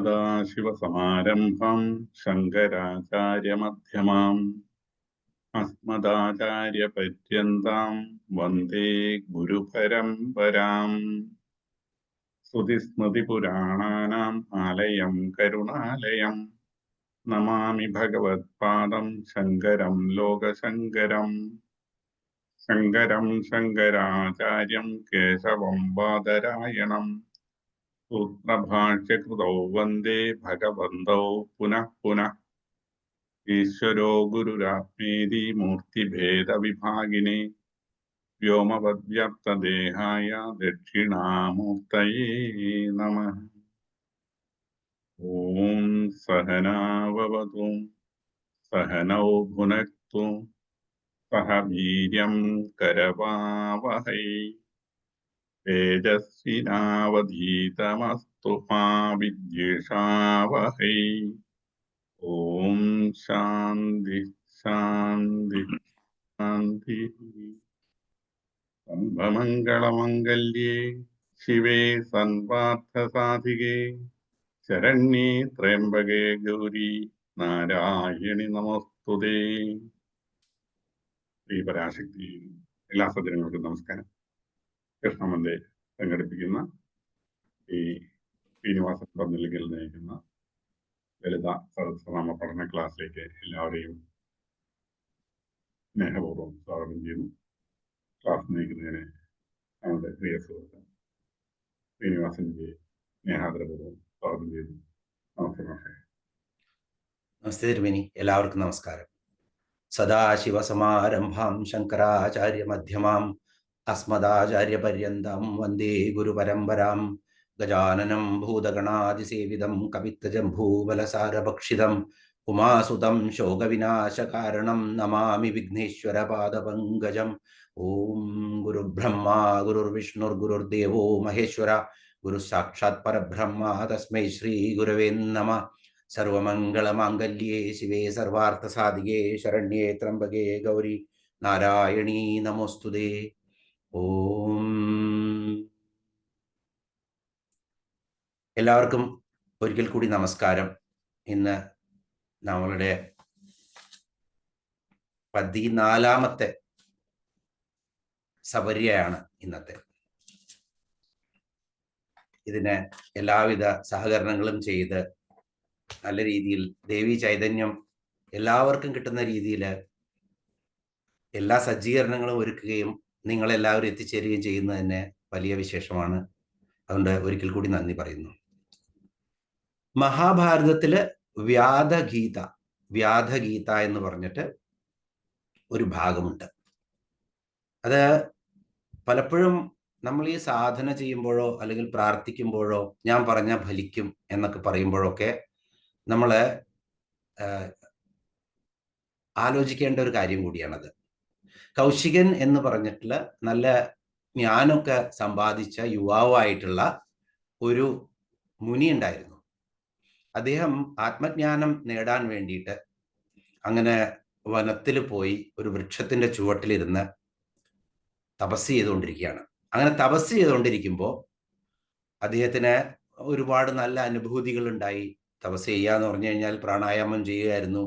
സദാശിവസമാരംഭം ശങ്കരാചാര്യമധ്യമാം അസ്മദാചാര്യപര്യന്താം വന്ദേ ഗുരുപരമ്പരാം. ശ്രുതിസ്മൃതിപുരാണാനാം ആലയം കരുണാലയം നമാമി ഭഗവത്പാദം ശങ്കരം ലോകശങ്കരം. ശങ്കരം ശങ്കരാചാര്യം കേശവം ബാദരായണം സൂത്രഭാഷ്യകൃതൗ വന്ദേ ഭഗവന്തൗ പുനഃ പുനഃ. ഈശ്വരോ ഗുരുരാത്മേതി മൂർത്തിഭേദവിഭാഗിനി വ്യോമവദ്വ്യാപ്തദേഹായ ദക്ഷിണാമൂർത്തയേ നമഃ. ഓം സഹനാവവതു സഹനൗ ഭുനക്തു സഹ വീര്യം കരവാവഹൈ തേജസ്വിനാവധീതമസ്തു മാ വിദ്വിഷാവഹൈ. ഓം ശാന്തി ശാന്തി ശാന്തി. സർവമംഗളമംഗല്യേ ശിവേ സർവാർത്ഥസാധികേ ശരണ്യേ ത്രയംബകേ ഗൗരി നാരായണി നമോസ്തുതേ. ശ്രീപരാശക്തി എല്ലാ സജ്ജനങ്ങൾക്കും നമസ്കാരം. കൃഷ്ണമന്ദിർ സംഘടിപ്പിക്കുന്ന ഈ ശ്രീനിവാസൻ തന്നില്ലെങ്കിൽ നയിക്കുന്ന ലളിത സഹസ്രനാമ പഠന ക്ലാസ്സിലേക്ക് എല്ലാവരെയും സ്നേഹപൂർവ്വം സ്വാഗതം ചെയ്യുന്നു. ക്ലാസ് നയിക്കുന്നതിന് നമ്മുടെ പ്രിയ സുഹൃത്ത് ശ്രീനിവാസന്റെ സ്നേഹാദരപൂർവ്വം സ്വാഗതം ചെയ്യുന്നു. നമസ്തേ. നമസ്തേ തിരുമേനി, എല്ലാവർക്കും നമസ്കാരം. സദാശിവസമാരംഭാം ശങ്കരാചാര്യമധ്യമാം അസ്മദാചാര്യപര്യന്താം വന്ദേ ഗുരുപരമ്പരാം. ഗജാനനം ഭൂതഗണാതിസേവിതം കവിത്തജംഭൂബലസാരഭക്ഷിതം ഉമാസുതം ശോകവിനാശകാരണം നമാമി വിഘ്നേശ്വരപാദപങ്കജം. ഓം ഗുരുബ്രഹ്മ ഗുരുർവിഷ്ണുർഗുരുർദേവോ മഹേശ്വര ഗുരു സാക്ഷാത് പരബ്രഹ്മ തസ്മൈ ശ്രീ ഗുരവേ നമഃ. സർവമംഗളമാംഗല്യേ ശിവേ സർവാർത്ഥസാധികേ ശരണ്യേ ത്രംബകേ ഗൗരി നാരായണീ നമോസ്തുതേ. ഓം. എല്ലാവർക്കും ഒരിക്കൽ കൂടി നമസ്കാരം. ഇന്ന് നമ്മളുടെ 14ാമത്തെ സബരിയാണ് ഇന്നത്തെ. ഇതിന് എല്ലാവിധ സഹകരണങ്ങളും ചെയ്ത് നല്ല രീതിയിൽ ദേവി ചൈതന്യം എല്ലാവർക്കും കിട്ടുന്ന രീതിയിൽ എല്ലാ സജ്ജീകരണങ്ങളും ഒരുക്കുകയും നിങ്ങളെല്ലാവരും എത്തിച്ചേരുകയും ചെയ്യുന്നതിന് വലിയ വിശേഷമാണ്. അതുകൊണ്ട് ഒരിക്കൽ കൂടി നന്ദി പറയുന്നു. മഹാഭാരതത്തില് വ്യാധഗീത എന്ന് പറഞ്ഞിട്ട് ഒരു ഭാഗമുണ്ട്. അത് പലപ്പോഴും നമ്മൾ ഈ സാധന ചെയ്യുമ്പോഴോ അല്ലെങ്കിൽ പ്രാർത്ഥിക്കുമ്പോഴോ ഞാൻ പറഞ്ഞ ഫലിക്കും എന്നൊക്കെ പറയുമ്പോഴൊക്കെ നമ്മൾ ആലോചിക്കേണ്ട ഒരു കാര്യം കൂടിയാണത്. കൗശികൻ എന്ന് പറഞ്ഞിട്ടുള്ള നല്ല ജ്ഞാനമൊക്കെ സമ്പാദിച്ച യുവാവായിട്ടുള്ള ഒരു മുനി ഉണ്ടായിരുന്നു. അദ്ദേഹം ആത്മജ്ഞാനം നേടാൻ വേണ്ടിയിട്ട് അങ്ങനെ വനത്തിൽ പോയി ഒരു വൃക്ഷത്തിന്റെ ചുവട്ടിലിരുന്ന് തപസ് ചെയ്തുകൊണ്ടിരിക്കുകയാണ്. അങ്ങനെ തപസ് ചെയ്തുകൊണ്ടിരിക്കുമ്പോൾ അദ്ദേഹത്തിന് ഒരുപാട് നല്ല അനുഭൂതികൾ ഉണ്ടായി. തപസ് ചെയ്യാന്ന് പറഞ്ഞു കഴിഞ്ഞാൽ പ്രാണായാമം ചെയ്യുകയായിരുന്നു.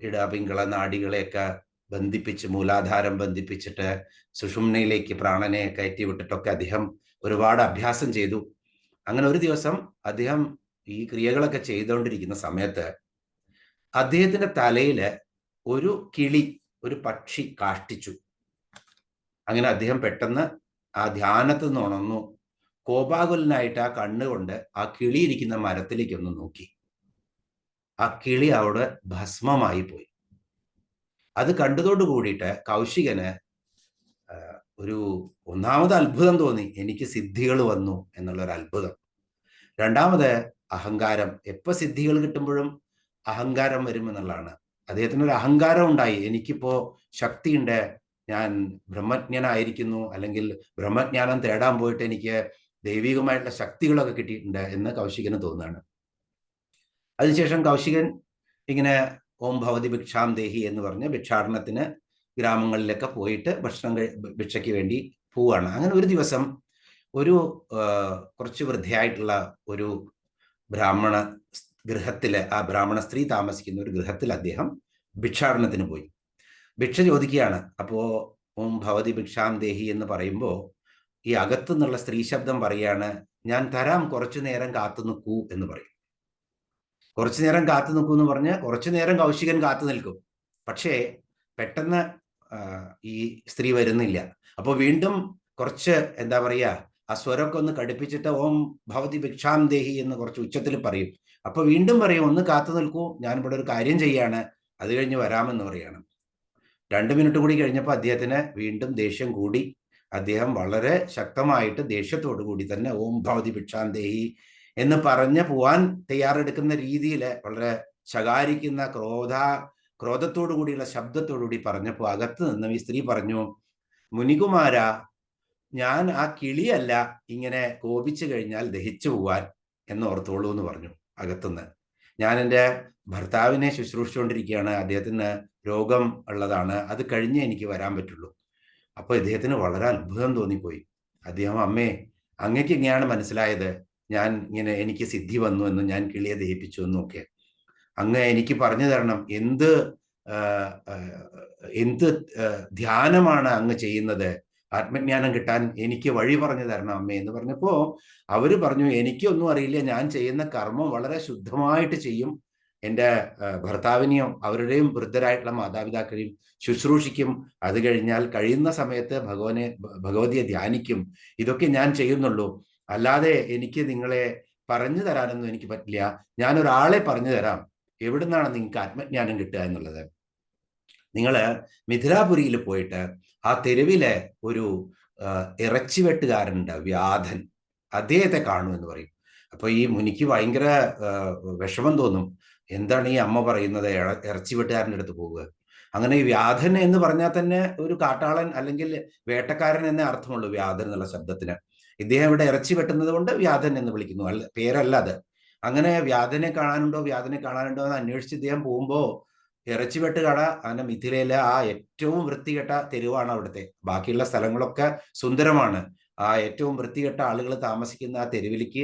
ഇടപിംഗള നാഡികളെയൊക്കെ ബന്ധിപ്പിച്ച് മൂലാധാരം ബന്ധിപ്പിച്ചിട്ട് സുഷുമ്നയിലേക്ക് പ്രാണനെ കയറ്റി വിട്ടിട്ടൊക്കെ അദ്ദേഹം ഒരുപാട് അഭ്യാസം ചെയ്തു. അങ്ങനെ ഒരു ദിവസം അദ്ദേഹം ഈ ക്രിയകളൊക്കെ ചെയ്തുകൊണ്ടിരിക്കുന്ന സമയത്ത് അദ്ദേഹത്തിന്റെ തലയില് ഒരു കിളി, ഒരു പക്ഷി കാഷ്ടിച്ചു. അങ്ങനെ അദ്ദേഹം പെട്ടെന്ന് ആ ധ്യാനത്തിൽ നിന്ന് ഉണർന്നു. കോപാകുലനായിട്ട് ആ കണ്ണുകൊണ്ട് ആ കിളി ഇരിക്കുന്ന മരത്തിലേക്ക് ഒന്ന് നോക്കി. ആ കിളി അവിടെ ഭസ്മമായി പോയി. അത് കണ്ടതോട് കൂടിയിട്ട് കൗശികന് ഒരു ഒന്നാമത് അത്ഭുതം തോന്നി. എനിക്ക് സിദ്ധികൾ വന്നു എന്നുള്ളൊരു അത്ഭുതം. രണ്ടാമത് അഹങ്കാരം. എപ്പോൾ സിദ്ധികൾ കിട്ടുമ്പോഴും അഹങ്കാരം വരുമെന്നുള്ളതാണ്. അദ്ദേഹത്തിനൊരു അഹങ്കാരം ഉണ്ടായി. എനിക്കിപ്പോ ശക്തിയുണ്ട്, ഞാൻ ബ്രഹ്മജ്ഞനായിരിക്കുന്നു, അല്ലെങ്കിൽ ബ്രഹ്മജ്ഞാനം തേടാൻ പോയിട്ട് എനിക്ക് ദൈവികമായിട്ടുള്ള ശക്തികളൊക്കെ കിട്ടിയിട്ടുണ്ട് എന്ന് കൗശികന് തോന്നുകയാണ്. അതിനുശേഷം കൗശികൻ ഇങ്ങനെ ഓം ഭവതി ഭിക്ഷാം ദേഹി എന്ന് പറഞ്ഞ് ഭിക്ഷാടനത്തിന് ഗ്രാമങ്ങളിലൊക്കെ പോയിട്ട് ഭിക്ഷയ്ക്ക് വേണ്ടി പോവുകയാണ്. അങ്ങനെ ഒരു ദിവസം ഒരു കുറച്ച് വൃദ്ധയായിട്ടുള്ള ഒരു ബ്രാഹ്മണ ഗൃഹത്തില്, ആ ബ്രാഹ്മണ സ്ത്രീ താമസിക്കുന്ന ഒരു ഗൃഹത്തിൽ അദ്ദേഹം ഭിക്ഷാടനത്തിന് പോയി. ഭിക്ഷ ചോദിക്കുകയാണ്. അപ്പോ ഓം ഭവതി ഭിക്ഷാം ദേഹി എന്ന് പറയുമ്പോൾ ഈ അകത്തു നിന്നുള്ള സ്ത്രീ ശബ്ദം പറയാണ്, ഞാൻ തരാം, കുറച്ചു നേരം കാത്തു നിൽക്കൂ എന്ന് പറയും. കുറച്ചു നേരം കാത്തു നിൽക്കൂ എന്ന് പറഞ്ഞ് കുറച്ചു നേരം കൗശികൻ കാത്തു നിൽക്കും. പക്ഷേ പെട്ടെന്ന് ഈ സ്ത്രീ വരുന്നില്ല. അപ്പോൾ വീണ്ടും കുറച്ച് എന്താ പറയുക, ആ സ്വരമൊക്കെ ഒന്ന് കടുപ്പിച്ചിട്ട് ഓം ഭവതി ഭിക്ഷാം ദേഹി എന്ന് കുറച്ച് ഉച്ചത്തിൽ പറയും. അപ്പൊ വീണ്ടും പറയും, ഒന്ന് കാത്തു നിൽക്കൂ, ഞാനിവിടെ ഒരു കാര്യം ചെയ്യാണ്, അത് കഴിഞ്ഞ് വരാമെന്ന് പറയണം. 2 മിനിറ്റ് കൂടി കഴിഞ്ഞപ്പോൾ അദ്ദേഹത്തിന് വീണ്ടും ദേഷ്യം കൂടി. അദ്ദേഹം വളരെ ശക്തമായിട്ട് ദേഷ്യത്തോടു കൂടി തന്നെ ഓം ഭവതി ഭിക്ഷാം ദേഹി എന്ന് പറഞ്ഞ് പോവാൻ തയ്യാറെടുക്കുന്ന രീതിയിൽ വളരെ ശകാരിക്കുന്ന ക്രോധത്തോടു കൂടിയുള്ള ശബ്ദത്തോടു കൂടി പറഞ്ഞപ്പോൾ അകത്ത് നിന്നും ഈ സ്ത്രീ പറഞ്ഞു, മുനികുമാര, ഞാൻ ആ കിളിയല്ല ഇങ്ങനെ കോപിച്ചു കഴിഞ്ഞാൽ ദഹിച്ചു പോവാൻ എന്ന് ഓർത്തോളൂ എന്ന് പറഞ്ഞു അകത്തുനിന്ന്. ഞാൻ എൻ്റെ ഭർത്താവിനെ ശുശ്രൂഷിച്ചുകൊണ്ടിരിക്കുകയാണ്, അദ്ദേഹത്തിന് രോഗം ഉള്ളതാണ്, അത് കഴിഞ്ഞേ എനിക്ക് വരാൻ പറ്റുള്ളൂ. അപ്പോൾ ഇദ്ദേഹത്തിന് വളരെ അത്ഭുതം തോന്നിപ്പോയി. അദ്ദേഹം, അമ്മേ, അങ്ങക്ക് ഇങ്ങനെയാണ് മനസ്സിലായത് ഞാൻ ഇങ്ങനെ എനിക്ക് സിദ്ധി വന്നു എന്നും ഞാൻ കിളിയെ ദഹിപ്പിച്ചു എന്നും ഒക്കെ. അങ്ങ് എനിക്ക് പറഞ്ഞു തരണം, എന്ത് ധ്യാനമാണ് അങ്ങ് ചെയ്യുന്നത്, ആത്മജ്ഞാനം കിട്ടാൻ എനിക്ക് വഴി പറഞ്ഞു തരണം അമ്മേ എന്ന് പറഞ്ഞപ്പോ അവര് പറഞ്ഞു, എനിക്കൊന്നും അറിയില്ല, ഞാൻ ചെയ്യുന്ന കർമ്മം വളരെ ശുദ്ധമായിട്ട് ചെയ്യും, എൻ്റെ ഭർത്താവിനെയും അവരുടെയും വൃദ്ധരായിട്ടുള്ള മാതാപിതാക്കളെയും ശുശ്രൂഷിക്കും, അത് കഴിഞ്ഞാൽ കഴിയുന്ന സമയത്ത് ഭഗവതിയെ ധ്യാനിക്കും, ഇതൊക്കെ ഞാൻ ചെയ്യുന്നുള്ളൂ, അല്ലാതെ എനിക്ക് നിങ്ങളെ പറഞ്ഞു തരാനൊന്നും എനിക്ക് പറ്റില്ല, ഞാൻ ഒരാളെ പറഞ്ഞു തരാം, എവിടുന്നാണ് നിങ്ങൾക്ക് ആത്മജ്ഞാനം കിട്ടുക എന്നുള്ളത്. നിങ്ങൾ മിഥിലാപുരിയിൽ പോയിട്ട് ആ തെരുവിലെ ഒരു ഇറച്ചിവെട്ടുകാരനുണ്ട്, വ്യാധൻ, അദ്ദേഹത്തെ കാണൂ എന്ന് പറയും. അപ്പൊ ഈ മുനിക്ക് ഭയങ്കര വിഷമം തോന്നും. എന്താണ് ഈ അമ്മ പറയുന്നത്, ഇറച്ചിവെട്ടുകാരൻ്റെ അടുത്ത് പോവുക? അങ്ങനെ ഈ വ്യാധൻ എന്ന് പറഞ്ഞാൽ തന്നെ ഒരു കാട്ടാളൻ അല്ലെങ്കിൽ വേട്ടക്കാരൻ എന്നേ അർത്ഥമുള്ളൂ വ്യാധൻ എന്നുള്ള ശബ്ദത്തിന്. ഇദ്ദേഹം ഇവിടെ ഇറച്ചി വെട്ടുന്നത് കൊണ്ട് വ്യാധൻ എന്ന് വിളിക്കുന്നു, പേരല്ല അത്. അങ്ങനെ വ്യാധനെ കാണാനുണ്ടോ എന്ന് അന്വേഷിച്ച് ഇദ്ദേഹം പോകുമ്പോൾ ഇറച്ചിവെട്ട് കട അങ്ങനെ മിഥിലയിലെ ആ ഏറ്റവും വൃത്തികെട്ട തെരുവാണ് അവിടുത്തെ. ബാക്കിയുള്ള സ്ഥലങ്ങളൊക്കെ സുന്ദരമാണ്. ആ ഏറ്റവും വൃത്തികെട്ട ആളുകൾ താമസിക്കുന്ന ആ തെരുവിലേക്ക്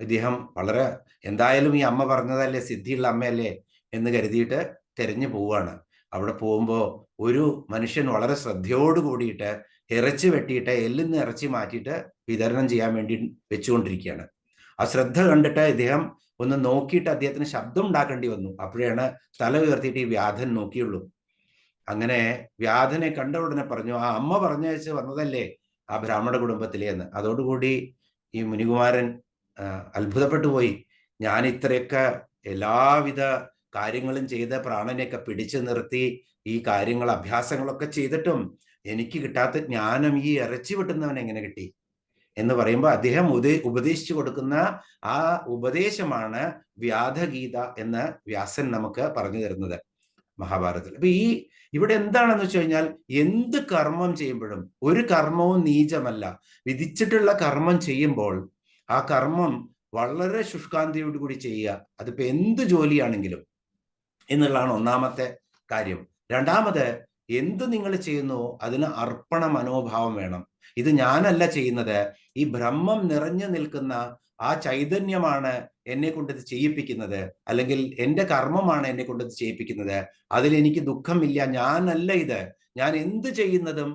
ഇദ്ദേഹം വളരെ, എന്തായാലും ഈ അമ്മ പറഞ്ഞതല്ലേ, സിദ്ധിയുള്ള അമ്മയല്ലേ എന്ന് കരുതിയിട്ട് തെരഞ്ഞു പോവുകയാണ്. അവിടെ പോകുമ്പോൾ ഒരു മനുഷ്യൻ വളരെ ശ്രദ്ധയോട് കൂടിയിട്ട് ഇറച്ചി വെട്ടിയിട്ട് എല്ലിന്ന് ഇറച്ചി മാറ്റിയിട്ട് വിതരണം ചെയ്യാൻ വേണ്ടി വെച്ചുകൊണ്ടിരിക്കുകയാണ്. ആ ശ്രദ്ധ കണ്ടിട്ട് ഇദ്ദേഹം ഒന്ന് നോക്കിയിട്ട് അദ്ദേഹത്തിന് ശബ്ദം ഉണ്ടാക്കേണ്ടി വന്നു. അപ്പോഴാണ് തല ഉയർത്തിയിട്ട് ഈ വ്യാധൻ നോക്കിയുള്ളൂ. അങ്ങനെ വ്യാധനെ കണ്ട ഉടനെ പറഞ്ഞു, ആ അമ്മ പറഞ്ഞയച്ച് വന്നതല്ലേ ആ ബ്രാഹ്മണ കുടുംബത്തിലെ എന്ന്. അതോടുകൂടി ഈ മുനികുമാരൻ അത്ഭുതപ്പെട്ടു പോയി. ഞാൻ ഇത്രയൊക്കെ എല്ലാവിധ കാര്യങ്ങളും ചെയ്ത് പ്രാണനെയൊക്കെ പിടിച്ചു നിർത്തി ഈ കാര്യങ്ങൾ അഭ്യാസങ്ങളൊക്കെ ചെയ്തിട്ടും എനിക്ക് കിട്ടാത്ത ജ്ഞാനം ഈ ഇറച്ചി വെട്ടുന്നവൻ എങ്ങനെ കിട്ടി എന്ന് പറയുമ്പോൾ അദ്ദേഹം ഉപദേശിച്ചു കൊടുക്കുന്ന ആ ഉപദേശമാണ് വ്യാധഗീത എന്ന് വ്യാസൻ നമുക്ക് പറഞ്ഞു തരുന്നത് മഹാഭാരതത്തിൽ. അപ്പൊ ഇവിടെ എന്താണെന്ന് വെച്ച് കഴിഞ്ഞാൽ, എന്ത് കർമ്മം ചെയ്യുമ്പോഴും ഒരു കർമ്മവും നീചമല്ല. വിധിച്ചിട്ടുള്ള കർമ്മം ചെയ്യുമ്പോൾ ആ കർമ്മം വളരെ ശുഷ്കാന്തിയോട് കൂടി ചെയ്യുക, അതിപ്പോ എന്ത് ജോലിയാണെങ്കിലും എന്നുള്ളതാണ് ഒന്നാമത്തെ കാര്യം. രണ്ടാമത്, എന്ത് നിങ്ങൾ ചെയ്യുന്നു അതിന് അർപ്പണ മനോഭാവം വേണം. ഇത് ഞാനല്ല ചെയ്യുന്നത്, ഈ ബ്രഹ്മം നിറഞ്ഞു നിൽക്കുന്ന ആ ചൈതന്യമാണ് എന്നെ കൊണ്ട് ഇത് ചെയ്യിപ്പിക്കുന്നത്, അല്ലെങ്കിൽ എൻ്റെ കർമ്മമാണ് എന്നെ കൊണ്ട് ഇത് ചെയ്യിപ്പിക്കുന്നത്, അതിൽ എനിക്ക് ദുഃഖമില്ല, ഞാനല്ല ഇത്. ഞാൻ എന്ത് ചെയ്യുന്നതും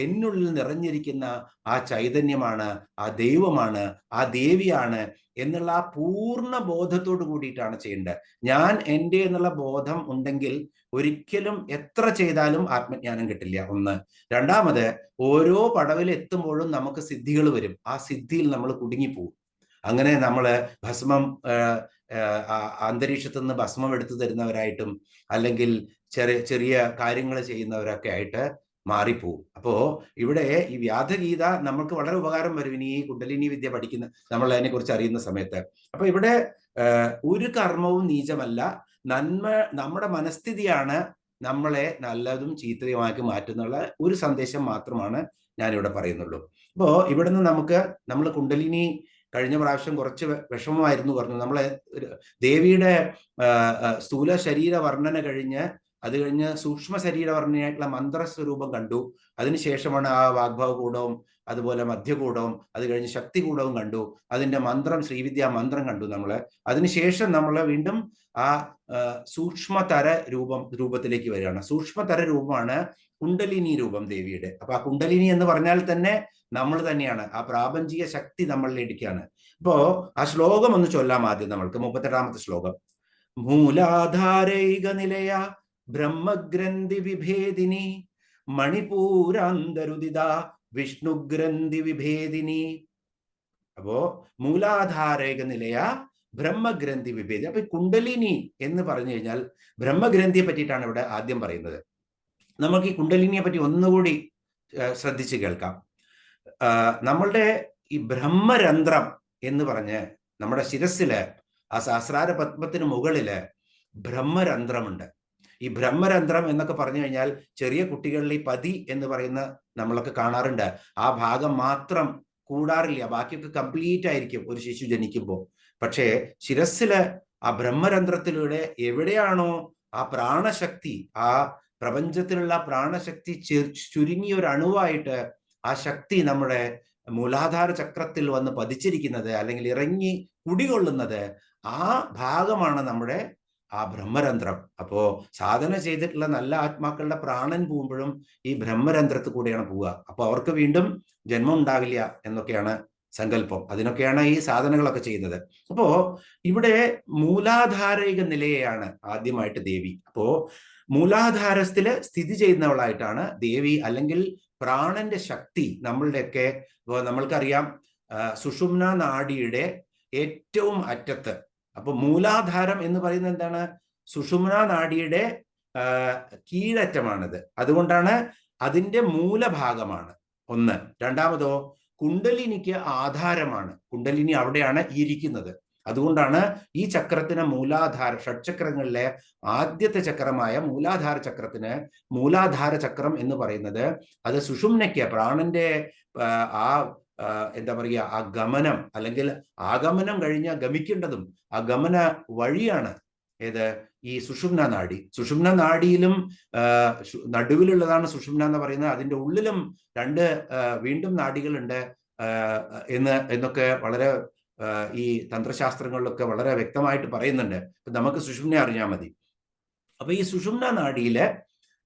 എന്നുള്ളിൽ നിറഞ്ഞിരിക്കുന്ന ആ ചൈതന്യമാണ്, ആ ദൈവമാണ്, ആ ദേവിയാണ് എന്നുള്ള ആ പൂർണ്ണ ബോധത്തോട് കൂടിയിട്ടാണ് ചെയ്യേണ്ടത്. ഞാൻ എൻ്റെ എന്നുള്ള ബോധം ഉണ്ടെങ്കിൽ ഒരിക്കലും എത്ര ചെയ്താലും ആത്മജ്ഞാനം കിട്ടില്ല, ഒന്ന്. രണ്ടാമത്, ഓരോ പടവിൽ എത്തുമ്പോഴും നമുക്ക് സിദ്ധികൾ വരും, ആ സിദ്ധിയിൽ നമ്മൾ കുടുങ്ങിപ്പോവും. അങ്ങനെ നമ്മൾ ഭസ്മം അന്തരീക്ഷത്തിൽ നിന്ന് ഭസ്മം എടുത്തു തരുന്നവരായിട്ടും അല്ലെങ്കിൽ ചെറിയ ചെറിയ കാര്യങ്ങൾ ചെയ്യുന്നവരൊക്കെ ആയിട്ട് മാറിപ്പോവും. അപ്പോ ഇവിടെ ഈ വ്യാധഗീത നമ്മൾക്ക് വളരെ ഉപകാരം വരും ഇനി ഈ കുണ്ടലിനി വിദ്യ പഠിക്കുന്ന നമ്മൾ അതിനെ കുറിച്ച് അറിയുന്ന സമയത്ത്. അപ്പൊ ഇവിടെ ഒരു കർമ്മവും നീചമല്ല, നമ്മുടെ മനസ്ഥിതിയാണ് നമ്മളെ നല്ലതും ചീത്തയുമാക്കി മാറ്റുന്നുള്ള ഒരു സന്ദേശം മാത്രമാണ് ഞാനിവിടെ പറയുന്നുള്ളൂ. അപ്പോ ഇവിടുന്ന് നമ്മൾ കുണ്ടലിനി കഴിഞ്ഞ പ്രാവശ്യം കുറച്ച് വിഷമമായിരുന്നു പറഞ്ഞു. നമ്മളെ ദേവിയുടെ സ്ഥൂല ശരീര വർണ്ണന കഴിഞ്ഞ് അത് കഴിഞ്ഞ് സൂക്ഷ്മ ശരീരവർണ്ണയായിട്ടുള്ള മന്ത്രസ്വരൂപം കണ്ടു. അതിനുശേഷമാണ് ആ വാഗ്ഭവകൂടവും അതുപോലെ മധ്യകൂടവും അത് കഴിഞ്ഞ് ശക്തികൂടവും കണ്ടു. അതിന്റെ മന്ത്രം ശ്രീവിദ്യാ മന്ത്രം കണ്ടു നമ്മൾ. അതിനുശേഷം നമ്മൾ വീണ്ടും ആ സൂക്ഷ്മതര രൂപത്തിലേക്ക് വരികയാണ്. സൂക്ഷ്മതര രൂപമാണ് കുണ്ടലിനി രൂപം ദേവിയുടെ. അപ്പൊ ആ കുണ്ടലിനി എന്ന് പറഞ്ഞാൽ തന്നെ നമ്മൾ തന്നെയാണ്. ആ പ്രാപഞ്ചിക ശക്തി നമ്മളിലിരിക്കുകയാണ്. അപ്പോ ആ ശ്ലോകം ഒന്ന് ചൊല്ലാം ആദ്യം നമ്മൾക്ക്. 38ാമത്തെ ശ്ലോകം. മൂലാധാരൈക നിലയ ബ്രഹ്മഗ്രന്ഥി വിഭേദിനി മണിപൂരാന്തരുദിത വിഷ്ണുഗ്രന്ഥി വിഭേദിനി. അപ്പോ മൂലാധാരൈക നിലയ ബ്രഹ്മഗ്രന്ഥി വിഭേദി. അപ്പൊ കുണ്ടലിനി എന്ന് പറഞ്ഞു കഴിഞ്ഞാൽ ബ്രഹ്മഗ്രന്ഥിയെ പറ്റിയിട്ടാണ് ഇവിടെ ആദ്യം പറയുന്നത്. നമുക്ക് ഈ കുണ്ടലിനിയെ പറ്റി ഒന്നുകൂടി ശ്രദ്ധിച്ച് കേൾക്കാം. നമ്മളുടെ ഈ ബ്രഹ്മരന്ധ്രം എന്ന് പറഞ്ഞ് നമ്മുടെ ശിരസ്സില് ആ സഹസ്രാര പത്മത്തിന് മുകളില് ബ്രഹ്മരന്ധ്രമുണ്ട്. ഈ ബ്രഹ്മരന്ധ്രം എന്നൊക്കെ പറഞ്ഞു കഴിഞ്ഞാൽ ചെറിയ കുട്ടികളിൽ ഈ പതി എന്ന് പറയുന്ന നമ്മളൊക്കെ കാണാറുണ്ട്. ആ ഭാഗം മാത്രം കൂടാറില്ല, ബാക്കിയൊക്കെ കംപ്ലീറ്റ് ആയിരിക്കും ഒരു ശിശു ജനിക്കുമ്പോൾ. പക്ഷേ ശിരസ്സില് ആ ബ്രഹ്മരന്ധ്രത്തിലൂടെ എവിടെയാണോ ആ പ്രാണശക്തി, ആ പ്രപഞ്ചത്തിലുള്ള പ്രാണശക്തി ചുരുങ്ങിയ ഒരു അണുവായിട്ട് ആ ശക്തി നമ്മുടെ മൂലാധാര ചക്രത്തിൽ വന്ന് പതിച്ചിരിക്കുന്നത്, അല്ലെങ്കിൽ ഇറങ്ങി കുടികൊള്ളുന്നത്, ആ ഭാഗമാണ് നമ്മുടെ ആ ബ്രഹ്മരന്ധ്രം. അപ്പോ സാധന ചെയ്തിട്ടുള്ള നല്ല ആത്മാക്കളുടെ പ്രാണൻ പോകുമ്പോഴും ഈ ബ്രഹ്മരന്ധ്രത്തിൽ കൂടെയാണ് പോവുക. അപ്പൊ അവർക്ക് വീണ്ടും ജന്മം ഉണ്ടാവില്ല എന്നൊക്കെയാണ് സങ്കല്പം. അതിനൊക്കെയാണ് ഈ സാധനകളൊക്കെ ചെയ്യുന്നത്. അപ്പോ ഇവിടെ മൂലാധാരിക നിലയെയാണ് ആദ്യമായിട്ട് ദേവി. അപ്പോ മൂലാധാരത്തില് സ്ഥിതി ചെയ്യുന്നവളായിട്ടാണ് ദേവി, അല്ലെങ്കിൽ പ്രാണന്റെ ശക്തി നമ്മളുടെയൊക്കെ. നമ്മൾക്കറിയാം സുഷുമ്ന നാഡിയുടെ ഏറ്റവും അറ്റത്ത്. അപ്പൊ മൂലാധാരം എന്ന് പറയുന്നത് എന്താണ്? സുഷുമ്ന നാഡിയുടെ കീഴറ്റമാണിത്. അതുകൊണ്ടാണ് അതിന്റെ മൂലഭാഗമാണ് ഒന്ന്. രണ്ടാമതോ കുണ്ടലിനിക്ക് ആധാരമാണ്. കുണ്ടലിനി അവിടെയാണ് ഇരിക്കുന്നത്. അതുകൊണ്ടാണ് ഈ ചക്രത്തിന് മൂലാധാര, ഷഡ്ചക്രങ്ങളിലെ ആദ്യത്തെ ചക്രമായ മൂലാധാര ചക്രത്തിന് മൂലാധാര ചക്രം എന്ന് പറയുന്നത്. അത് സുഷുമ്നയ്ക്ക്, പ്രാണന്റെ ആ എന്താ പറയുക, ആ ഗമനം, അല്ലെങ്കിൽ ആഗമനം കഴിഞ്ഞ ഗമിക്കേണ്ടതും ആ ഗമന വഴിയാണ് ഏത്? ഈ സുഷുമ്ന നാഡി. സുഷുമ്ന നാഡിയിലും നടുവിലുള്ളതാണ് സുഷുമ്ന എന്ന് പറയുന്നത്. അതിന്റെ ഉള്ളിലും വീണ്ടും നാഡികളുണ്ട് എന്നൊക്കെ വളരെ ഈ തന്ത്രശാസ്ത്രങ്ങളിലൊക്കെ വളരെ വ്യക്തമായിട്ട് പറയുന്നുണ്ട്. നമുക്ക് സുഷുമ്ന അറിഞ്ഞാൽ മതി. അപ്പൊ ഈ സുഷുമ്ന നാഡിയില്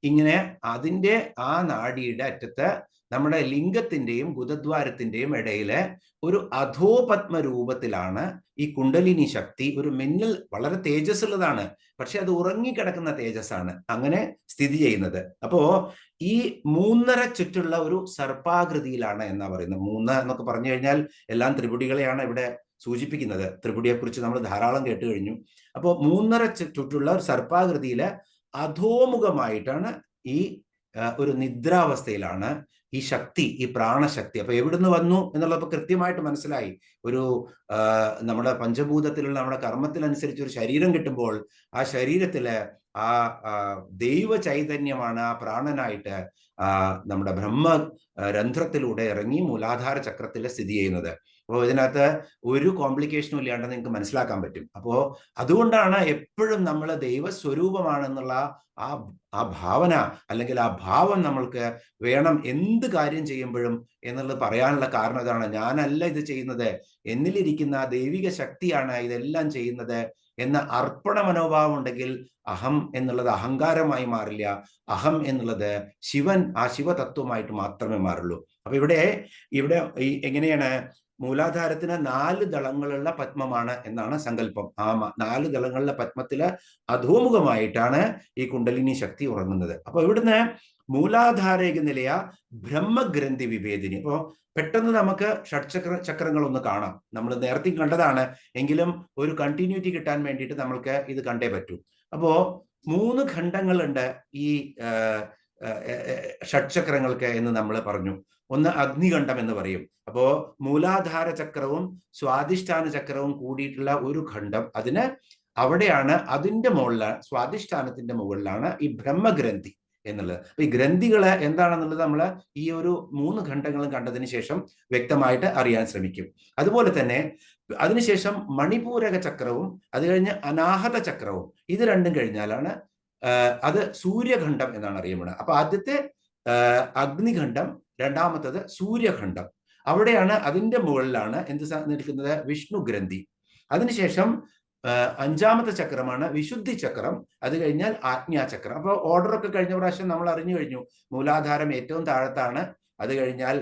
ഇങ്ങനെ അതിന്റെ ആ നാഡിയുടെ അറ്റത്ത് നമ്മുടെ ലിംഗത്തിന്റെയും ഗുദദ്വാരത്തിന്റെയും ഇടയില് ഒരു അധോപത്മ രൂപത്തിലാണ് ഈ കുണ്ടലിനി ശക്തി. ഒരു മിന്നൽ, വളരെ തേജസ്സുള്ളതാണ്, പക്ഷെ അത് ഉറങ്ങിക്കിടക്കുന്ന തേജസ്സാണ് അങ്ങനെ സ്ഥിതി ചെയ്യുന്നത്. അപ്പോ ഈ 3.5 ചുറ്റുള്ള ഒരു സർപ്പാകൃതിയിലാണ് എന്നാ പറയുന്നത്. 3 എന്നൊക്കെ പറഞ്ഞു കഴിഞ്ഞാൽ എല്ലാം ത്രിപുടികളെയാണ് ഇവിടെ സൂചിപ്പിക്കുന്നത്. ത്രിപുടിയെ കുറിച്ച് നമ്മൾ ധാരാളം കേട്ട് കഴിഞ്ഞു. അപ്പോൾ 3.5 ചുറ്റുള്ള ഒരു സർപ്പാകൃതിയില് അധോമുഖമായിട്ടാണ് ഈ ഒരു നിദ്രാവസ്ഥയിലാണ് ഈ ശക്തി, ഈ പ്രാണശക്തി. അപ്പൊ എവിടുന്ന് വന്നു എന്നുള്ളപ്പോൾ കൃത്യമായിട്ട് മനസ്സിലായി. ഒരു നമ്മുടെ പഞ്ചഭൂതത്തിലുള്ള നമ്മുടെ കർമ്മത്തിനനുസരിച്ച് ഒരു ശരീരം കിട്ടുമ്പോൾ ആ ശരീരത്തില് ആ ദൈവ ചൈതന്യമാണ് ആ പ്രാണനായിട്ട് നമ്മുടെ ബ്രഹ്മരന്ധ്രത്തിലൂടെ ഇറങ്ങി മൂലാധാര ചക്രത്തിൽ സ്ഥിതി ചെയ്യുന്നത്. അപ്പോൾ ഇതിനകത്ത് ഒരു കോംപ്ലിക്കേഷനും ഇല്ലാണ്ട് നിങ്ങൾക്ക് മനസ്സിലാക്കാൻ പറ്റും. അപ്പോൾ അതുകൊണ്ടാണ് എപ്പോഴും നമ്മൾ ദൈവസ്വരൂപമാണെന്നുള്ള ആ ഭാവന, അല്ലെങ്കിൽ ആ ഭാവം നമ്മൾക്ക് വേണം എന്ത് കാര്യം ചെയ്യുമ്പോഴും എന്നുള്ളത് പറയാനുള്ള കാരണം ഇതാണ്. ഞാനല്ല ഇത് ചെയ്യുന്നത്, എന്നിലിരിക്കുന്ന ദൈവിക ശക്തിയാണ് ഇതെല്ലാം ചെയ്യുന്നത് എന്ന അർപ്പണ മനോഭാവം ഉണ്ടെങ്കിൽ അഹം എന്നുള്ളത് അഹങ്കാരമായി മാറില്ല. അഹം എന്നുള്ളത് ശിവൻ, ആ ശിവതത്വമായിട്ട് മാത്രമേ മാറുള്ളൂ. അപ്പൊ ഇവിടെ എങ്ങനെയാണ്? മൂലാധാരത്തിന് 4 ദളങ്ങളുള്ള പത്മമാണ് എന്നാണ് സങ്കല്പം. ആ 4 ദളങ്ങളുള്ള പത്മത്തില് അധോമുഖമായിട്ടാണ് ഈ കുണ്ടലിനി ശക്തി ഉറങ്ങുന്നത്. അപ്പൊ ഇവിടുന്ന് മൂലാധാരക നിലയ ബ്രഹ്മഗ്രന്ഥി വിഭേദിനി. അപ്പോ പെട്ടെന്ന് നമുക്ക് ചക്രങ്ങളൊന്ന് കാണാം. നമ്മൾ നേരത്തെ കണ്ടതാണ്, എങ്കിലും ഒരു കണ്ടിന്യൂറ്റി കിട്ടാൻ വേണ്ടിയിട്ട് നമ്മൾക്ക് ഇത് കണ്ടേ പറ്റൂ. അപ്പോ 3 ഖണ്ഡങ്ങളുണ്ട് ഈ ഷഡ്ചക്രങ്ങൾക്ക് എന്ന് നമ്മൾ പറഞ്ഞു. ഒന്ന് അഗ്നികണ്ഠം എന്ന് പറയും. അപ്പോ മൂലാധാര ചക്രവും സ്വാധിഷ്ഠാന ചക്രവും കൂടിയിട്ടുള്ള ഒരു ഖണ്ഡം, അവിടെയാണ് അതിന്റെ മുകളില്, സ്വാധിഷ്ഠാനത്തിന്റെ മുകളിലാണ് ഈ ബ്രഹ്മഗ്രന്ഥി എന്നുള്ളത്. അപ്പൊ ഈ ഗ്രന്ഥികള് എന്താണെന്നുള്ളത് നമ്മൾ ഈ ഒരു 3 ഖണ്ഡങ്ങളും കണ്ടതിന് ശേഷം വ്യക്തമായിട്ട് അറിയാൻ ശ്രമിക്കും. അതുപോലെ തന്നെ അതിനുശേഷം മണിപൂരക ചക്രവും അത് കഴിഞ്ഞ് അനാഹത ചക്രവും, ഇത് രണ്ടും കഴിഞ്ഞാലാണ് അത് സൂര്യഖണ്ഡം എന്നാണ് അറിയപ്പെടുന്നത്. അപ്പൊ ആദ്യത്തെ അഗ്നിഖണ്ഡം, രണ്ടാമത്തത് സൂര്യഖണ്ഡം. അവിടെയാണ്, അതിന്റെ മുകളിലാണ് എന്ത് നിൽക്കുന്നത്? വിഷ്ണു ഗ്രന്ഥി. അതിനുശേഷം അഞ്ചാമത്തെ ചക്രമാണ് വിശുദ്ധി ചക്രം. അത് കഴിഞ്ഞാൽ ആജ്ഞാചക്രം. അപ്പോൾ ഓർഡറൊക്കെ കഴിഞ്ഞ പ്രാവശ്യം നമ്മൾ അറിഞ്ഞു കഴിഞ്ഞു. മൂലാധാരം ഏറ്റവും താഴത്താണ്, അത് കഴിഞ്ഞാൽ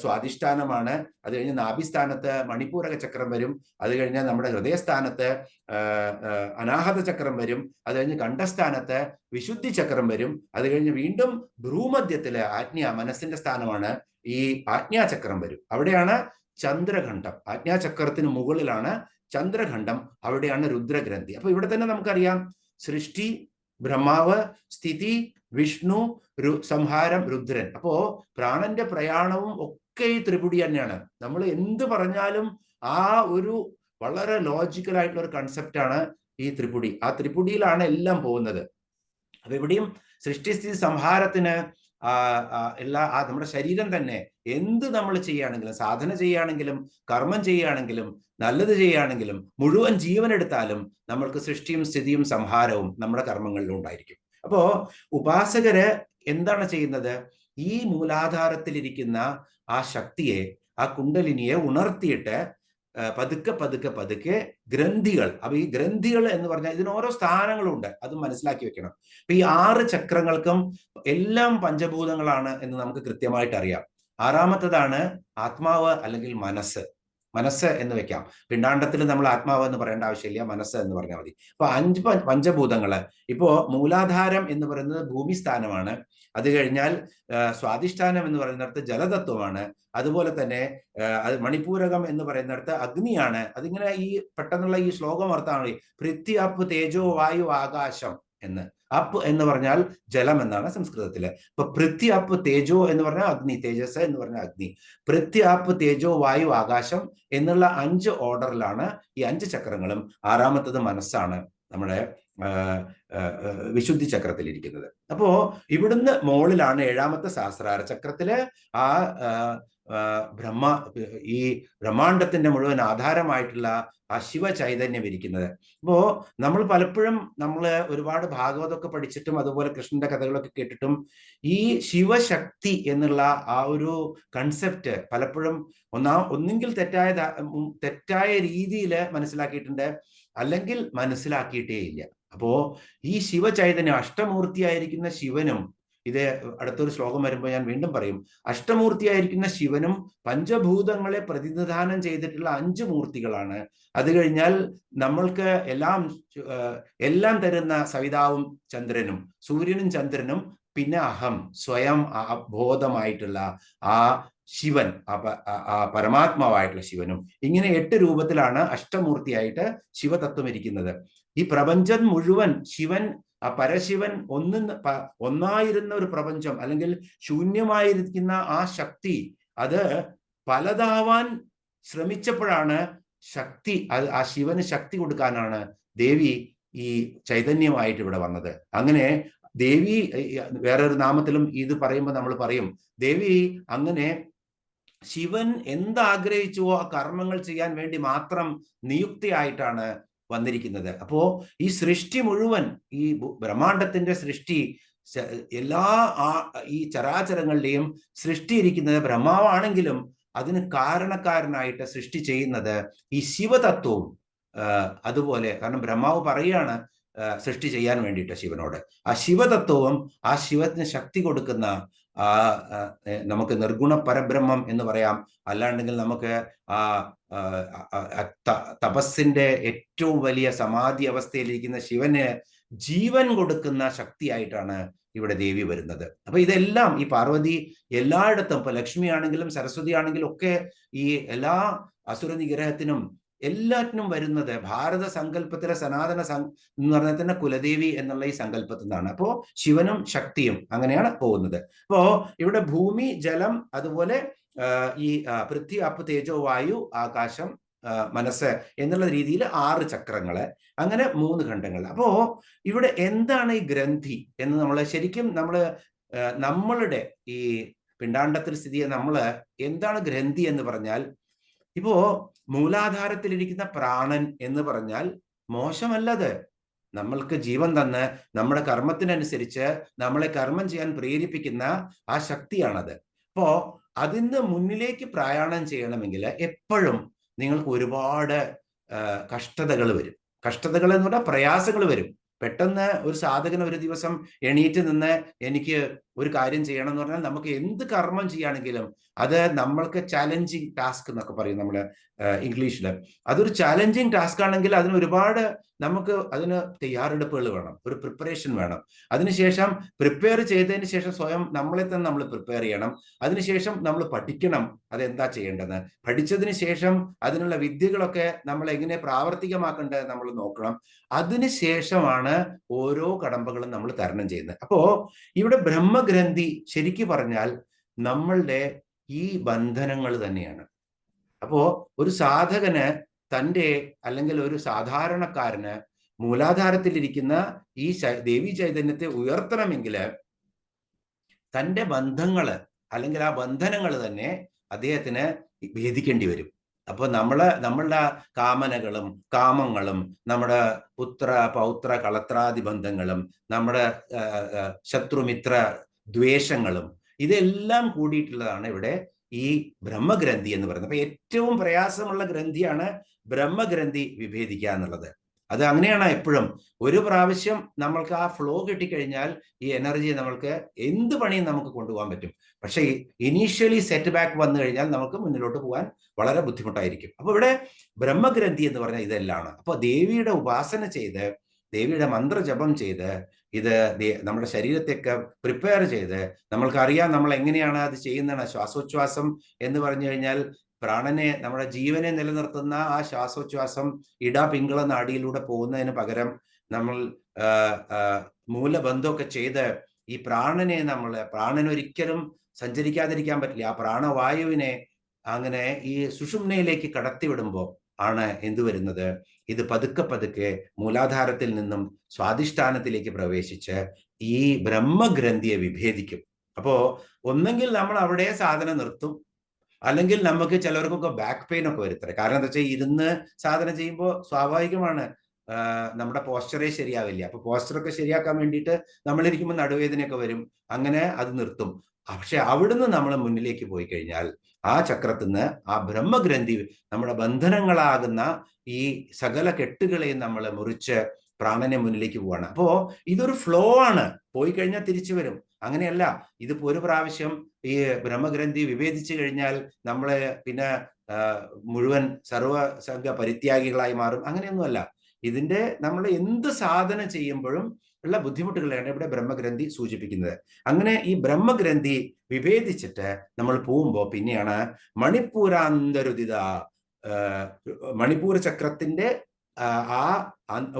സ്വാധിഷ്ഠാനമാണ്, അത് കഴിഞ്ഞ് നാഭിസ്ഥാനത്ത് മണിപൂരക ചക്രം വരും, അത് കഴിഞ്ഞാൽ നമ്മുടെ ഹൃദയസ്ഥാനത്ത് അനാഹത ചക്രം വരും, അത് കഴിഞ്ഞ് കണ്ഠസ്ഥാനത്ത് വിശുദ്ധി ചക്രം വരും, അത് കഴിഞ്ഞ് വീണ്ടും ഭ്രൂമധ്യത്തില് മനസ്സിന്റെ സ്ഥാനമാണ്, ഈ ആജ്ഞാചക്രം വരും. അവിടെയാണ് ചന്ദ്രഖണ്ഡം. ആജ്ഞാചക്രത്തിന് മുകളിലാണ് ചന്ദ്രഖണ്ഡം, അവിടെയാണ് രുദ്രഗ്രന്ഥി. അപ്പൊ ഇവിടെ തന്നെ നമുക്കറിയാം, സൃഷ്ടി ബ്രഹ്മാവ്, സ്ഥിതി വിഷ്ണു, സംഹാരം രുദ്രൻ. അപ്പോ പ്രാണന്റെ പ്രയാണവും ഒക്കെ ഈ ത്രിപുടി തന്നെയാണ്. നമ്മൾ എന്ത് പറഞ്ഞാലും ആ ഒരു വളരെ ലോജിക്കൽ ആയിട്ടുള്ള ഒരു കൺസെപ്റ്റാണ് ഈ ത്രിപുടി. ആ ത്രിപുടിയിലാണ് എല്ലാം പോകുന്നത്. അപ്പൊ ഇവിടെയും സൃഷ്ടിസ്ഥിതി സംഹാരത്തിന് നമ്മുടെ ശരീരം തന്നെ എന്ത് നമ്മൾ ചെയ്യുകയാണെങ്കിലും, സാധന ചെയ്യുകയാണെങ്കിലും, കർമ്മം ചെയ്യുകയാണെങ്കിലും, നല്ലത് ചെയ്യുകയാണെങ്കിലും, മുഴുവൻ ജീവൻ എടുത്താലും നമ്മൾക്ക് സൃഷ്ടിയും സ്ഥിതിയും സംഹാരവും നമ്മുടെ കർമ്മങ്ങളിലും ഉണ്ടായിരിക്കും. അപ്പോ ഉപാസകര് എന്താണ് ചെയ്യുന്നത്? ഈ മൂലാധാരത്തിലിരിക്കുന്ന ആ ശക്തിയെ, ആ കുണ്ടലിനിയെ ഉണർത്തിയിട്ട് പതുക്കെ പതുക്കെ പതുക്കെ ഗ്രന്ഥികൾ. അപ്പൊ ഈ ഗ്രന്ഥികൾ എന്ന് പറഞ്ഞാൽ ഇതിന് ഓരോ സ്ഥാനങ്ങളുണ്ട്, അത് മനസ്സിലാക്കി വെക്കണം. അപ്പൊ ഈ 6 ചക്രങ്ങൾക്കും എല്ലാം പഞ്ചഭൂതങ്ങളാണ് എന്ന് നമുക്ക് കൃത്യമായിട്ട് അറിയാം. ആറാമത്തതാണ് ആത്മാവ് അല്ലെങ്കിൽ മനസ്സ്. മനസ്സ് എന്ന് വെക്കാം. പിണ്ടാണ്ടത്തിൽ നമ്മൾ ആത്മാവ് എന്ന് പറയേണ്ട ആവശ്യമില്ല, മനസ്സ് എന്ന് പറഞ്ഞാൽ മതി. അപ്പൊ 5 പഞ്ചഭൂതങ്ങള്. ഇപ്പോ മൂലാധാരം എന്ന് പറയുന്നത് ഭൂമിസ്ഥാനമാണ്. അത് കഴിഞ്ഞാൽ സ്വാധിഷ്ഠാനം എന്ന് പറയുന്നിടത്ത് ജലതത്വമാണ്. അതുപോലെ തന്നെ മണിപൂരകം എന്ന് പറയുന്നിടത്ത് അഗ്നിയാണ്. അതിങ്ങനെ ഈ പെട്ടെന്നുള്ള ഈ ശ്ലോകം അർത്ഥമാണ് പൃഥ്വി അപ്പ് തേജോ വായു ആകാശം എന്ന്. അപ്പ് എന്ന് പറഞ്ഞാൽ ജലം എന്നാണ് സംസ്കൃതത്തില്. അപ്പൊ പൃഥ്വി അപ്പ് തേജോ എന്ന് പറഞ്ഞാൽ അഗ്നി, തേജസ് എന്ന് പറഞ്ഞാൽ അഗ്നി. പൃഥ്വി അപ്പ് തേജോ വായു ആകാശം എന്നുള്ള 5 ഓർഡറിലാണ് ഈ 5 ചക്രങ്ങളും. ആറാമത്തത് മനസ്സാണ്, നമ്മുടെ വിശുദ്ധി ചക്രത്തിലിരിക്കുന്നത്. അപ്പോ ഇവിടുന്ന് മോളിലാണ് 7ാമത്തെ സഹസ്രാര ചക്രത്തില് ആ ഈ ബ്രഹ്മാണ്ടത്തിന്റെ മുഴുവൻ ആധാരമായിട്ടുള്ള ആ ശിവ ചൈതന്യം ഇരിക്കുന്നത്. അപ്പോ നമ്മൾ പലപ്പോഴും ഒരുപാട് ഭാഗവതമൊക്കെ പഠിച്ചിട്ടും അതുപോലെ കൃഷ്ണന്റെ കഥകളൊക്കെ കേട്ടിട്ടും ഈ ശിവശക്തി എന്നുള്ള ആ ഒരു കൺസെപ്റ്റ് പലപ്പോഴും ഒന്നെങ്കിൽ തെറ്റായ രീതിയിൽ മനസ്സിലാക്കിയിട്ടുണ്ട്, അല്ലെങ്കിൽ മനസ്സിലാക്കിയിട്ടേ ഇല്ല. അപ്പോ ഈ ശിവചൈതന്യം, അഷ്ടമൂർത്തിയായിരിക്കുന്ന ശിവനും, ഇത് അടുത്തൊരു ശ്ലോകം വരുമ്പോൾ ഞാൻ വീണ്ടും പറയും, അഷ്ടമൂർത്തിയായിരിക്കുന്ന ശിവനും പഞ്ചഭൂതങ്ങളെ പ്രതിനിധാനം ചെയ്തിട്ടുള്ള 5 മൂർത്തികളാണ്. അത് കഴിഞ്ഞാൽ നമ്മൾക്ക് എല്ലാം തരുന്ന സവിതാവും ചന്ദ്രനും, സൂര്യനും ചന്ദ്രനും, പിന്നെ അഹം, സ്വയം ബോധമായിട്ടുള്ള ആ ശിവൻ, ആ പരമാത്മാവായിട്ടുള്ള ശിവനും. ഇങ്ങനെ 8 രൂപത്തിലാണ് അഷ്ടമൂർത്തിയായിട്ട് ശിവതത്വം ഇരിക്കുന്നത്. ഈ പ്രപഞ്ചം മുഴുവൻ ശിവൻ, ആ പരശിവൻ ഒന്നായിരുന്ന ഒരു പ്രപഞ്ചം, അല്ലെങ്കിൽ ശൂന്യമായിരിക്കുന്ന ആ ശക്തി, അത് പലതാവാൻ ശ്രമിച്ചപ്പോഴാണ് ശക്തി, ആ ശിവന് ശക്തി കൊടുക്കാനാണ് ദേവി ഈ ചൈതന്യമായിട്ട് ഇവിടെ വന്നത്. അങ്ങനെ ദേവി വേറൊരു നാമത്തിലും ഇത് പറയുമ്പോൾ നമ്മൾ പറയും, ദേവി അങ്ങനെ ശിവൻ എന്താഗ്രഹിച്ചുവോ ആ കർമ്മങ്ങൾ ചെയ്യാൻ വേണ്ടി മാത്രം നിയുക്തിയായിട്ടാണ് വന്നിരിക്കുന്നത്. അപ്പോ ഈ സൃഷ്ടി മുഴുവൻ, ഈ ബ്രഹ്മാണ്ടത്തിന്റെ സൃഷ്ടി, എല്ലാ ഈ ചരാചരങ്ങളുടെയും സൃഷ്ടിയിരിക്കുന്നത് ബ്രഹ്മാവാണെങ്കിലും അതിന് കാരണക്കാരനായിട്ട് സൃഷ്ടി ചെയ്യുന്നത് ഈ ശിവതത്വവും. അതുപോലെ, കാരണം ബ്രഹ്മാവ് പറയുകയാണ് സൃഷ്ടി ചെയ്യാൻ വേണ്ടിയിട്ട് ശിവനോട്. ആ ശിവതത്വവും ആ ശിവത്തിന് ശക്തി കൊടുക്കുന്ന നമുക്ക് നിർഗുണ പരബ്രഹ്മം എന്ന് പറയാം, അല്ലാണ്ടെങ്കിൽ നമുക്ക് തപസ്സിന്റെ ഏറ്റവും വലിയ സമാധി അവസ്ഥയിലിരിക്കുന്ന ശിവന് ജീവൻ കൊടുക്കുന്ന ശക്തിയായിട്ടാണ് ഇവിടെ ദേവി വരുന്നത്. അപ്പൊ ഇതെല്ലാം ഈ പാർവതി എല്ലായിടത്തും, ഇപ്പൊ ലക്ഷ്മി ആണെങ്കിലും സരസ്വതി ആണെങ്കിലും ഒക്കെ ഈ എല്ലാ അസുര നിഗ്രഹത്തിനും എല്ലാറ്റിനും വരുന്നത് ഭാരത സങ്കല്പത്തിലെ സനാതന എന്ന് പറഞ്ഞാൽ തന്നെ കുലദേവി എന്നുള്ള ഈ സങ്കല്പത്തിൽ നിന്നാണ്. അപ്പോ ശിവനും ശക്തിയും അങ്ങനെയാണ് പോകുന്നത്. അപ്പോ ഇവിടെ ഭൂമി, ജലം, അതുപോലെ ഈ പൃഥ്വി അപ്പ് തേജോ വായു ആകാശം മനസ്സ് എന്നുള്ള രീതിയിൽ 6 ചക്രങ്ങള്, അങ്ങനെ 3 ഖണ്ഡങ്ങൾ. അപ്പോ ഇവിടെ എന്താണ് ഈ ഗ്രന്ഥി എന്ന് ശരിക്കും നമ്മളുടെ ഈ പിണ്ടാണ്ടത്തിൽ സ്ഥിതി എന്താണ് ഗ്രന്ഥി എന്ന് പറഞ്ഞാൽ, ഇപ്പോ മൂലാധാരത്തിലിരിക്കുന്ന പ്രാണൻ എന്ന് പറഞ്ഞാൽ മോശമല്ലത്. നമ്മൾക്ക് ജീവൻ തന്ന് നമ്മുടെ കർമ്മത്തിനനുസരിച്ച് നമ്മളെ കർമ്മം ചെയ്യാൻ പ്രേരിപ്പിക്കുന്ന ആ ശക്തിയാണത്. അപ്പോ അതിന് മുന്നിലേക്ക് പ്രയാണം ചെയ്യണമെങ്കിൽ എപ്പോഴും നിങ്ങൾക്ക് ഒരുപാട് കഷ്ടതകൾ വരും. കഷ്ടതകൾ എന്ന് പറഞ്ഞാൽ പ്രയാസങ്ങൾ വരും. പെട്ടെന്ന് ഒരു സാധകൻ ഒരു ദിവസം എണീറ്റ് നിന്ന് എനിക്ക് ഒരു കാര്യം ചെയ്യണം എന്ന് പറഞ്ഞാൽ, നമുക്ക് എന്ത് കർമ്മം ചെയ്യുകയാണെങ്കിലും അത് നമ്മൾക്ക് ചാലഞ്ചിങ് ടാസ്ക് എന്നൊക്കെ പറയും നമ്മൾ ഇംഗ്ലീഷിൽ. അതൊരു ചാലഞ്ചിങ് ടാസ്ക് ആണെങ്കിൽ അതിന് ഒരുപാട് നമുക്ക് അതിന് തയ്യാറെടുപ്പുകൾ വേണം, ഒരു പ്രിപ്പറേഷൻ വേണം. അതിനുശേഷം പ്രിപ്പയർ ചെയ്തതിന് ശേഷം സ്വയം നമ്മളെ തന്നെ നമ്മൾ പ്രിപ്പയർ ചെയ്യണം. അതിനുശേഷം നമ്മൾ പഠിക്കണം അതെന്താ ചെയ്യേണ്ടത്. പഠിച്ചതിന് ശേഷം അതിനുള്ള വിദ്യകളൊക്കെ നമ്മൾ എങ്ങനെ പ്രാവർത്തികമാക്കേണ്ടത് നമ്മൾ നോക്കണം. അതിനുശേഷമാണ് ഓരോ കടമ്പകളും നമ്മൾ തരണം ചെയ്യുന്നത്. അപ്പോ ഇവിടെ ബ്രഹ്മഗ്രന്ഥി ശരിക്കു പറഞ്ഞാൽ നമ്മളുടെ ഈ ബന്ധനങ്ങൾ തന്നെയാണ്. അപ്പോ ഒരു സാധകന് തൻ്റെ, അല്ലെങ്കിൽ ഒരു സാധാരണക്കാരന് മൂലാധാരത്തിലിരിക്കുന്ന ഈ ദേവി ചൈതന്യത്തെ ഉയർത്തണമെങ്കിൽ തൻ്റെ ബന്ധങ്ങള് അല്ലെങ്കിൽ ആ ബന്ധനങ്ങൾ തന്നെ അദ്ദേഹത്തിന് ഭേദിക്കേണ്ടി വരും. അപ്പോൾ നമ്മളുടെ കാമനകളും കാമങ്ങളും നമ്മുടെ പുത്ര പൗത്ര കളത്രാദി ബന്ധങ്ങളും നമ്മുടെ ശത്രുമിത്ര ദ്വേഷങ്ങളും ഇതെല്ലാം കൂടിയിട്ടുള്ളതാണ് ഇവിടെ ഈ ബ്രഹ്മഗ്രന്ഥി എന്ന് പറയുന്നത്. അപ്പൊ ഏറ്റവും പ്രയാസമുള്ള ഗ്രന്ഥിയാണ് ബ്രഹ്മഗ്രന്ഥി വിഭേദിക്കുക എന്നുള്ളത്. അത് അങ്ങനെയാണ് എപ്പോഴും. ഒരു പ്രാവശ്യം നമ്മൾക്ക് ആ ഫ്ലോ കിട്ടിക്കഴിഞ്ഞാൽ ഈ എനർജി നമ്മൾക്ക് എന്ത് പണിയും നമുക്ക് കൊണ്ടുപോകാൻ പറ്റും. പക്ഷേ ഇനീഷ്യലി സെറ്റ് ബാക്ക് വന്നു കഴിഞ്ഞാൽ നമുക്ക് മുന്നിലോട്ട് പോകാൻ വളരെ ബുദ്ധിമുട്ടായിരിക്കും. അപ്പൊ ഇവിടെ ബ്രഹ്മഗ്രന്ഥി എന്ന് പറഞ്ഞാൽ ഇതെല്ലാം. അപ്പൊ ദേവിയുടെ ഉപാസന ചെയ്ത്, ദേവിയുടെ മന്ത്രജപം ചെയ്ത്, ഇത് നമ്മുടെ ശരീരത്തെയൊക്കെ പ്രിപ്പയർ ചെയ്ത്, നമ്മൾക്കറിയാം നമ്മൾ എങ്ങനെയാണ് അത് ചെയ്യുന്നതാണ്. ശ്വാസോച്ഛ്വാസം എന്ന് പറഞ്ഞു കഴിഞ്ഞാൽ പ്രാണനെ, നമ്മുടെ ജീവനെ നിലനിർത്തുന്ന ആ ശ്വാസോച്ഛ്വാസം പിംഗള നാഡിയിലൂടെ പോകുന്നതിന് പകരം നമ്മൾ മൂലബന്ധമൊക്കെ ചെയ്ത് ഈ പ്രാണനൊരിക്കലും സഞ്ചരിക്കാതിരിക്കാൻ പറ്റില്ല. ആ പ്രാണവായുവിനെ അങ്ങനെ ഈ സുഷുമ്നയിലേക്ക് കടത്തിവിടുമ്പോൾ ആണ് എന്തു വരുന്നത്, ഇത് പതുക്കെ പതുക്കെ മൂലാധാരത്തിൽ നിന്നും സ്വാധിഷ്ഠാനത്തിലേക്ക് പ്രവേശിച്ച് ഈ ബ്രഹ്മഗ്രന്ഥിയെ വിഭേദിക്കും. അപ്പോ ഒന്നെങ്കിൽ നമ്മൾ അവിടെ സാധന നിർത്തും, അല്ലെങ്കിൽ നമുക്ക് ചിലർക്കൊക്കെ ബാക്ക് പെയിൻ ഒക്കെ വരുത്തരാം. കാരണം എന്താ വെച്ചാൽ ഇരുന്ന് സാധന ചെയ്യുമ്പോൾ സ്വാഭാവികമാണ് നമ്മുടെ പോസ്ചറേ ശരിയാവില്ല. അപ്പൊ പോസ്ചറൊക്കെ ശരിയാക്കാൻ വേണ്ടിയിട്ട് നമ്മളിരിക്കുമ്പോൾ നടുവേദനയൊക്കെ വരും. അങ്ങനെ അത് നിർത്തും. പക്ഷെ അവിടുന്ന് നമ്മൾ മുന്നിലേക്ക് പോയി കഴിഞ്ഞാൽ ആ ചക്രത്തിന്ന് ആ ബ്രഹ്മഗ്രന്ഥി നമ്മുടെ ബന്ധനങ്ങളാകുന്ന ഈ സകല കെട്ടുകളെയും നമ്മൾ മുറിച്ച് പ്രാണനെ മുന്നിലേക്ക് പോവാണ്. അപ്പോ ഇതൊരു ഫ്ലോ ആണ്. പോയി കഴിഞ്ഞാൽ തിരിച്ചു വരും. അങ്ങനെയല്ല. ഇതിപ്പോ ഒരു പ്രാവശ്യം ഈ ബ്രഹ്മഗ്രന്ഥി വിഭേദിച്ചു കഴിഞ്ഞാൽ നമ്മളെ പിന്നെ മുഴുവൻ സർവസംഘ പരിത്യാഗികളായി മാറും. അങ്ങനെയൊന്നുമല്ല. ഇതിന്റെ നമ്മൾ എന്ത് സാധന ചെയ്യുമ്പോഴും ഉള്ള ബുദ്ധിമുട്ടുകളാണ് ഇവിടെ ബ്രഹ്മഗ്രന്ഥി സൂചിപ്പിക്കുന്നത്. അങ്ങനെ ഈ ബ്രഹ്മഗ്രന്ഥി വിഭേദിച്ചിട്ട് നമ്മൾ പോകുമ്പോൾ പിന്നെയാണ് മണിപ്പൂരാന്തരുദിത, മണിപ്പൂർ ചക്രത്തിന്റെ ആ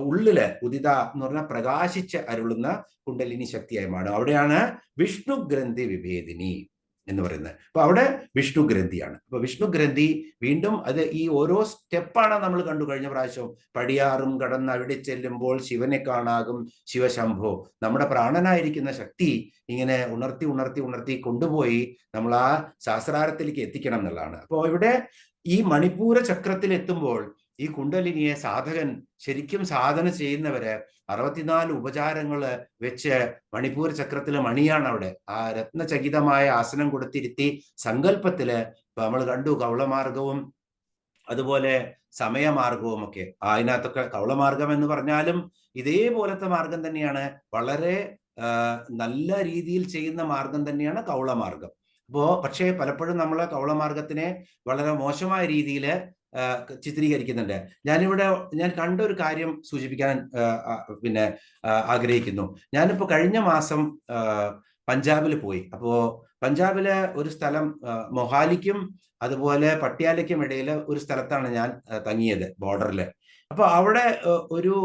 ഉള്ളില് ഉദിത എന്ന് പറഞ്ഞാൽ പ്രകാശിച്ച് അരുളുന്ന കുണ്ടലിനി ശക്തിയായി മാറും. അവിടെയാണ് വിഷ്ണു ഗ്രന്ഥി വിഭേദിനി എന്ന് പറയുന്നത്. അപ്പൊ അവിടെ വിഷ്ണു ഗ്രന്ഥിയാണ്. അപ്പൊ വിഷ്ണു ഗ്രന്ഥി വീണ്ടും അത് ഈ ഓരോ സ്റ്റെപ്പാണ് നമ്മൾ കണ്ടു. കഴിഞ്ഞ പ്രാവശ്യം പടിയാറും കടന്ന് അവിടെ ചെല്ലുമ്പോൾ ശിവനെ കാണാകും ശിവശംഭോ. നമ്മുടെ പ്രാണനായിരിക്കുന്ന ശക്തി ഇങ്ങനെ ഉണർത്തി ഉണർത്തി ഉണർത്തി കൊണ്ടുപോയി നമ്മൾ ആ സഹസ്രാരത്തിലേക്ക് എത്തിക്കണം എന്നുള്ളതാണ്. അപ്പോൾ ഇവിടെ ഈ മണിപ്പൂര ചക്രത്തിൽ എത്തുമ്പോൾ ഈ കുണ്ടലിനിയെ സാധകൻ ശരിക്കും സാധന ചെയ്യുന്നവര് 64 ഉപചാരങ്ങള് വെച്ച് മണിപ്പൂർ ചക്രത്തിലെ മണിയാണ് അവിടെ ആ രത്നചകിതമായ ആസനം കൊടുത്തിരുത്തി സങ്കല്പത്തില് നമ്മൾ കണ്ടു കൗളമാർഗവും അതുപോലെ സമയമാർഗവും ഒക്കെ. അതിനകത്തൊക്കെ കൗളമാർഗം എന്ന് പറഞ്ഞാലും ഇതേപോലത്തെ മാർഗം തന്നെയാണ്. വളരെ നല്ല രീതിയിൽ ചെയ്യുന്ന മാർഗം തന്നെയാണ് കൗളമാർഗം. പക്ഷേ പലപ്പോഴും നമ്മൾ കൗളമാർഗത്തിനെ വളരെ മോശമായ രീതിയിൽ ചിത്രീകരിക്കുന്നുണ്ട്. ഞാൻ കണ്ട ഒരു കാര്യം സൂചിപ്പിക്കാൻ ആഗ്രഹിക്കുന്നു. ഞാനിപ്പോ കഴിഞ്ഞ മാസം പഞ്ചാബിൽ പോയി. അപ്പോ പഞ്ചാബിലെ ഒരു സ്ഥലം മൊഹാലിക്കും അതുപോലെ പട്യാലയ്ക്കും ഇടയിൽ ഒരു സ്ഥലത്താണ് ഞാൻ തങ്ങിയത്, ബോർഡറിൽ. അപ്പൊ അവിടെ ഒരു